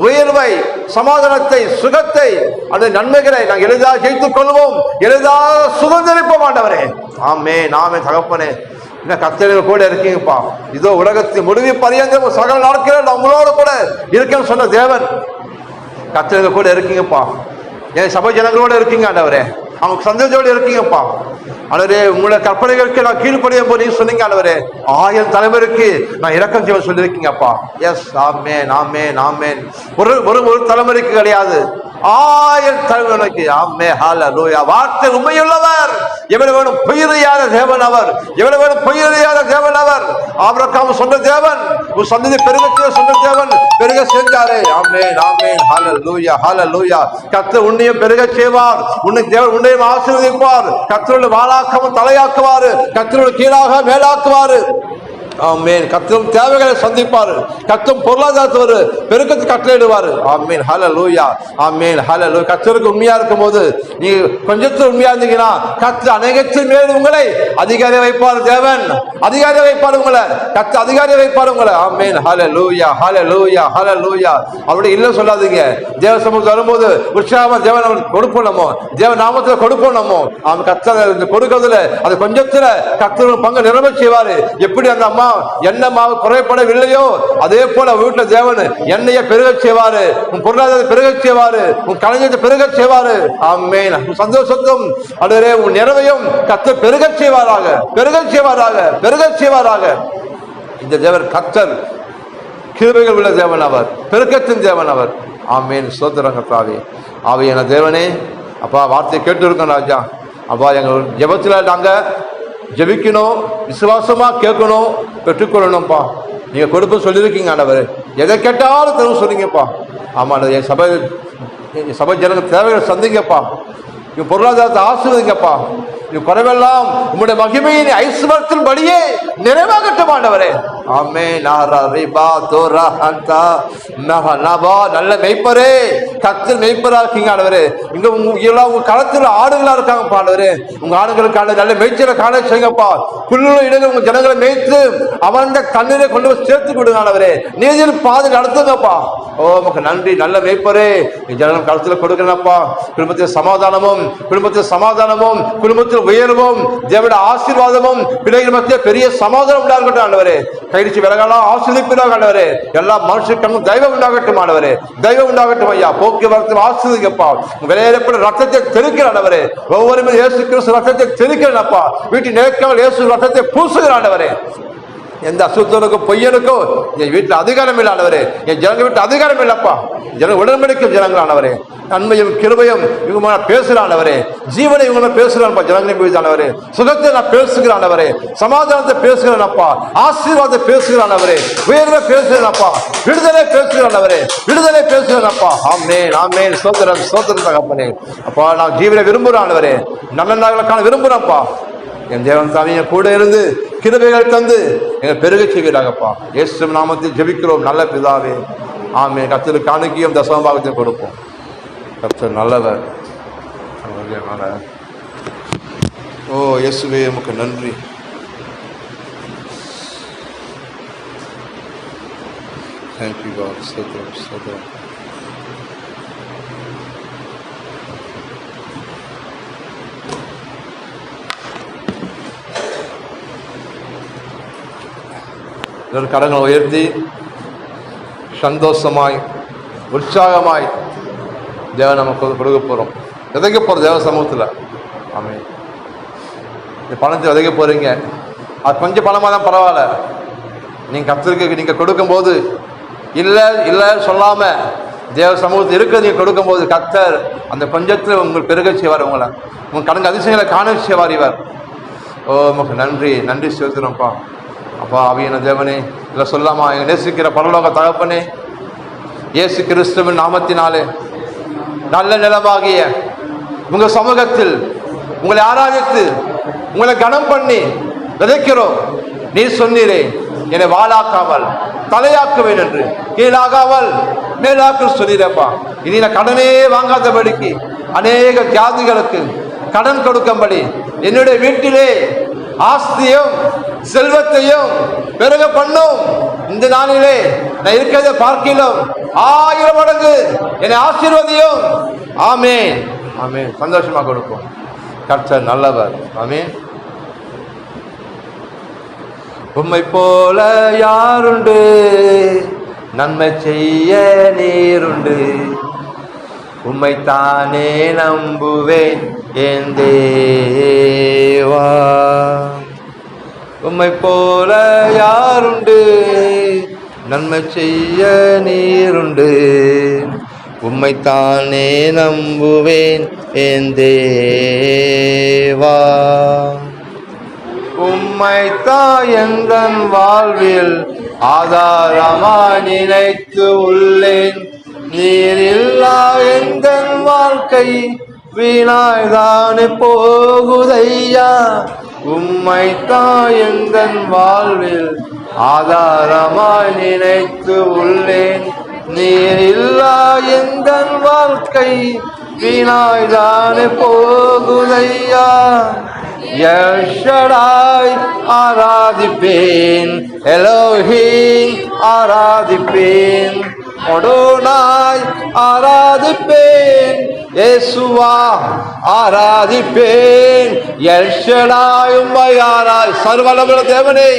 உயர்வை, சமாதானத்தை, சுகத்தை, அந்த நன்மைகளை நாங்கள் எளிதாக ஜெயித்துக் கொள்வோம், எளிதாக சுதந்திரிப்போம் ஆண்டவரே. ஆமே நாமே தகப்பனே, இன்னும் கர்த்தர்கள் கூட இருக்கீங்கப்பா. இதோ உலகத்தின் முடிவு பரியந்தம் சகல நாட்கள் நம்மளோட கூட இருக்கேன்னு சொன்ன தேவன் கர்த்தர்கள் கூட இருக்கீங்கப்பா. என் சபை ஜனங்களோட இருக்கீங்க ஆண்டவரே. அவங்க சந்தோஷத்தோடு இருக்கீங்கப்பா ஆண்டவரே. உங்களுடைய கற்பனைகளுக்கு நான் கீழ்ப்படியும் போது நீங்க சொன்னீங்க ஆண்டவரே, 1000 தலைமுறைக்கு நான் இரக்கம் செய்ய சொல்லியிருக்கீங்கப்பா. எஸ் ஆமென் ஆமென் ஆமென். ஒரு தலைமுறைக்கு கிடையாது, 1000 தலைமுறைக்கு. ஆமே ஹல்லேலூயா. வார்த்தை உண்மையுள்ளவர், எவ்வளவு வேணும் பொய்யாத தேவன் அவர், எவ்வளவு வேணும் பொய்யாத தேவன் அவர். ஆபிரகாம் சொன்ன தேவன், உன் சந்ததி பெருக சொன்ன தேவன் பெருக செஞ்சாரே. ஆமென் ஆமென் ஹல்லேலூயா ஹல்லேலூயா. கர்த்தர் உன்னையும் பெருக செய்வார், உன்னை தேவன் உன்னையும் ஆசீர்வதிப்பார். கர்த்தருடைய வாளாக்கவும் தலையாக்குவாரு, கர்த்தருடைய கீழாக மேலாக்குவாரு. ஆமென். கர்த்தரும் தேவைகளை சந்திப்பாரு, கர்த்தரும் பொருளாதாரத்தை பெருக்கத்தை கட்டளையிடுவாரு. ஆமென் ஹல்லேலூயா ஆமென் ஹல்லேலூயா. கர்த்தருக்கு உண்மையா இருக்கும் போது, நீ கொஞ்சத்தில் உண்மையா இருந்தீங்கன்னா கர்த்தர் அநேகத்தின் மேல் உங்களை அதிகாரி வைப்பார். தேவன் அதிகாரி வைப்பார் உங்களை, கர்த்தர் அதிகாரி வைப்பார் உங்களை. ஆமென் ஹல்லேலூயா ஹல்லேலூயா ஹல்லேலூயா. அப்படி இல்லை சொல்லாதீங்க. தேவ சமூகத்தில் வரும்போது உற்சாகமா தேவன் கொடுப்போம், நம்ம தேவ நாமத்தில் கொடுப்போம். நம்ம அவன் கர்த்தர் கொடுக்கறதுல அது கொஞ்சத்துல கர்த்தர் பங்கு நிரம்ப செய்வாரு. எப்படி அந்த அம்மா எண்ணெய் மாவு குறைபடவில்லையோ, அதே போல வீட்டுல தேவன் எண்ணெயை பெருக செய்வாரு, உன் பொருளாதாரத்தை பெருக செய்வாரு, உன் கலைஞத்தை பெருக செய்வாரு. ஆமென். சந்தோஷத்தும் அடரே உன் நிறைவையும் கர்த்தர் பெருக செய்வாராக, பெருக செய்வாராக, பெருக செய்வாராக. இந்த தேவன் கர்த்தர் கிருபைகள் உள்ள தேவன் அவர், பெருக்கத்தின் தேவன் அவர். ஆமென். ஸ்தோத்திரம் கர்த்தாவே. ஆவியான தேவனே, அப்பா வார்த்தையை கேட்டு இருக்கோம் ராஜா. அப்பா எங்கள் ஜெபத்துல நாங்க ஜெபிக்கணும், விசுவாசமா கேட்கணும், பெற்றுக்கொள்ளணும்ப்பா. நீங்க கொடுப்பு சொல்லியிருக்கீங்க ஆண்டவர், எதை கேட்டாலும் தரும் சொல்றீங்கப்பா. ஆமா, என் சபை ஜனங்க தேவைகளை சந்திங்கப்பா. இவன் பொருளாதாரத்தை ஆசீர்வதிங்கப்பா. குறைவெல்லாம் உங்களுடைய மகிமையின் ஐஸ்வர்யத்தின் படியே நிறைவாகட்டும் ஆண்டவரே. ஆமென். நல்ல மெய்ப்பரே, கர்த்தர் மெய்ப்பரா இருக்கீங்க ஆண்டவரே. இங்க உங்க களத்துல ஆடுகளா இருக்காங்க ஆண்டவரே. உங்க ஆடுகளுக்கான நல்ல மேய்ச்சலை காண செய்யுங்கப்பா. புல்லுள்ள இடங்கள் உங்க ஜனங்களை மேய்த்து அவன் தண்ணீரை கொண்டு போய் சேர்த்து கொடுங்க ஆண்டவரே. நீதியில் பாதை நடத்துங்கப்பா. ஓ உமக்கு நன்றி. நல்ல மெய்ப்பரே, ஜனங்கள் களத்துல கொடுக்கணும்ப்பா. குடும்பத்தில் சமாதானமும் குடும்பத்தில் உயர்வும் தேவனுடைய ஆசீர்வாதமும் பிள்ளைகள் மத்திய பெரிய சமாதானம் உண்டாகட்டும் ஆண்டவரே. கைதிச்சு விலகலாம் ஆசீர்வதிப்பதாக ஆண்டவரே. எல்லா மனுஷனுக்கும் தெய்வம் உண்டாகட்டும் ஆண்டவரே, தெய்வம் உண்டாகட்டும் ஐயா. போக்குவரத்து ஆசீர்வதிங்கப்பா. விளையாடப்பட ரத்தத்தை தெளிக்கிற ஆண்டவரே. ஒவ்வொருமே இயேசு கிறிஸ்து ரத்தத்தை தெளிக்கிறப்பா. வீட்டில் நேர்காமல் இயேசு ரத்தத்தை பூசுகிற ஆண்டவரே. எந்த அசுத்தனுக்கும் பொய்யனுக்கும் என் வீட்டில் அதிகாரம் இல்லை ஆண்டவரே. என் ஜனங்க வீட்டு அதிகாரம் இல்லப்பா. ஜன உடன்படிக்கை ஜனங்கள் ஆண்டவரே. நன்மையும் கிருபையும் இவங்க பேசுகிறாண்டவரே. ஜீவனை இவங்க பேசுகிறான்ப்பா. ஜனங்களை பேசுகிறாண்டவரே. சுகத்தை நான் பேசுகிறாண்டவரே. சமாதானத்தை பேசுகிறேன்ப்பா. ஆசீர்வாதத்தை பேசுகிறாண்டவரே. உயர்வை பேசுகிறேன்ப்பா. விடுதலை பேசுகிறாண்டவரே. விடுதலை பேசுகிறேன்ப்பா. ஆமென் ஆமென். ஸ்தோத்திரம் ஸ்தோத்திரம் தகப்பனே. அப்பா நான் ஜீவனை விரும்புகிறாண்டவரே. நல்ல நாட்களுக்கான விரும்புகிறேன்ப்பா. என் தேவன் சாமியை கூட இருந்து கிருபைகள் தந்து எங்கள் பெருக செய்வீராகப்பா. இயேசு நாமத்தில் ஜெபிக்கிறோம் நல்ல பிதாவே. ஆமென். கர்த்தருக்கு காணிக்கையும் தசமபாகத்தையும் கொடுப்போம். கர்த்தர் நல்லவர். ஓ இயேசுவே உமக்கு நன்றி. Thank you God. ஸ்தோத்திரம் ஸ்தோத்திரம். கரங்களை உயர்த்தி சந்தோஷமாய் உற்சாகமாய் தேவன் நமக்கு கொடுக்க போகிறோம். விதைக்க போகிறோம் தேவ சமூகத்தில். ஆமென். இந்த பணத்தை விதைக்க போகிறீங்க. அது கொஞ்சம் பணமாக தான் பரவாயில்ல. நீங்கள் கர்த்தருக்கு நீங்கள் கொடுக்கும்போது இல்லை இல்லை சொல்லாமல் தேவ சமூகத்தில் இருக்கிறது நீங்கள் கொடுக்கும்போது கர்த்தர் அந்த கொஞ்சத்தில் உங்களுக்கு பெருக செய்வார். உங்கள் கடந்த அதிசயங்களை காண செய்வார் இவர். ஓ நமக்கு நன்றி நன்றி செலுத்துகிறோம்ப்பா. அப்பா ஆவியான தேவனே, இல்லை சொல்லாமா எங்கள் நேசிக்கிற பரலோக தகப்பனே, இயேசு கிறிஸ்துவின் நாமத்தினாலே நல்ல நிலமாகிய உங்கள் சமூகத்தில் உங்களை ஆராதித்து உங்களை கனம் பண்ணி விதைக்கிறோம். நீ சொன்னீரே, என்னை வாளாக்காமல் தலையாக்குவேன் என்று, கீழாகாமல் மேலாக்கு சொல்லிடப்பா. இனி நான் கடனே வாங்காதபடிக்கு அநேக ஜாதிகளுக்கு கடன் கொடுக்கும்படி என்னுடைய வீட்டிலே ஆஸ்தியும் செல்வத்தையும் பெருக பண்ணும். இந்த நாளிலே நான் இருக்கிறத பார்க்கிலும் 1000 மடங்கு என்னை ஆசீர்வதியும். ஆமென் ஆமென். சந்தோஷமா கொடுப்போம். கர்த்தர் நல்லவர். ஆமென். உம்மை போல யாருண்டு, நன்மை செய்ய நீருண்டு, உம்மைத்தானே நம்புவேன் என் தேவா. உம்மை போல யாருண்டு, நன்மை செய்ய நீருண்டு, உம்மைத்தானே நம்புவேன் என் தேவா. உம்மைத்தான் எந்தன் வாழ்வில் ஆதாரமாய் நினைத்து உள்ளேன். நீரில்லா எந்தன் வாழ்க்கை வீணாய்தானே போகுதையா. உம்மைத்தான் எந்தன் வாழ்வில் ஆதாரமாய் நினைத்து உள்ளேன். நீரில்லா எந்தன் வாழ்க்கை வீணாய்தானே போகுதையா. எல் ஷடாய் ஆராதிப்பேன், எலோஹிம் ஆராதிப்பேன், அடோனாய் ஆராதிப்பேன், இயேசுவா ஆராதிப்பேன், எல் ஷடாய் உம்மை சர்வவல்லமையுள்ள தேவனே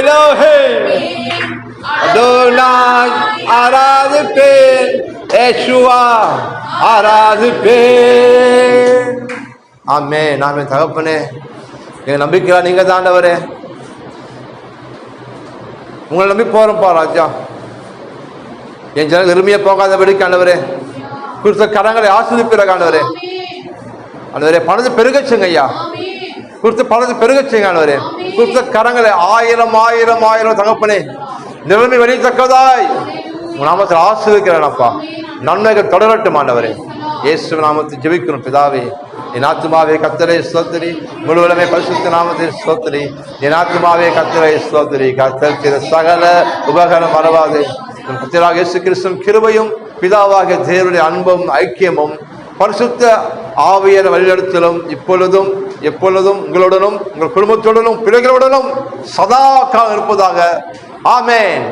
எலோஹிம் அடோனாய் ஆராதிப்பேன், இயேசுவா ஆராதிப்பேன். ஆமென் ஆமென். தகப்பனே, எங்க நம்பிக்கையா நீங்க தான் ஆண்டவரே. உங்களை நம்பி போறோம்ப்பா ராஜா. என் ஜன விரும்பிய போகாதபடிக்கு ஆண்டவரே கொடுத்த கடங்களை ஆஸ்வதிப்பிற ஆண்டவரே. ஆண்டவரே பணத்தை பெருகச்சுங்க ஐயா. கொடுத்த பணத்தை பெருகச்சுங்க ஆண்டவரே. கொடுத்த கரங்களை 1000 தகப்பனே நிலைமை வெளித்தக்கதாய் உங்க நாமத்தில் ஆஸ்வதிக்கிறேன்ப்பா. நன்மைகள் தொடரட்டும் ஆண்டவரே. இயேசு நாமத்தில் ஜெபிக்கிறோம் பிதாவே. என் ஆத்துமாவே கர்த்தரை ஸ்தோத்திரி, முழுவதுமே பரிசுத்த நாமத்தை ஸ்தோத்திரி. என் ஆத்துமாவே கர்த்தரை ஸ்தோத்திரி. கர்த்தர் செய்த சகல உபகாரம் மறவாது. கர்த்தராகிய இயேசு கிறிஸ்துவின் கிருபையும் பிதாவாகிய தேவனுடைய அன்பும் ஐக்கியமும் பரிசுத்த ஆவியான வழிநடத்தலும் இப்பொழுதும் எப்பொழுதும் உங்களுடனும் உங்கள் குடும்பத்துடனும் பிள்ளைகளுடனும் சதா காலம் இருப்பதாக. ஆமென்.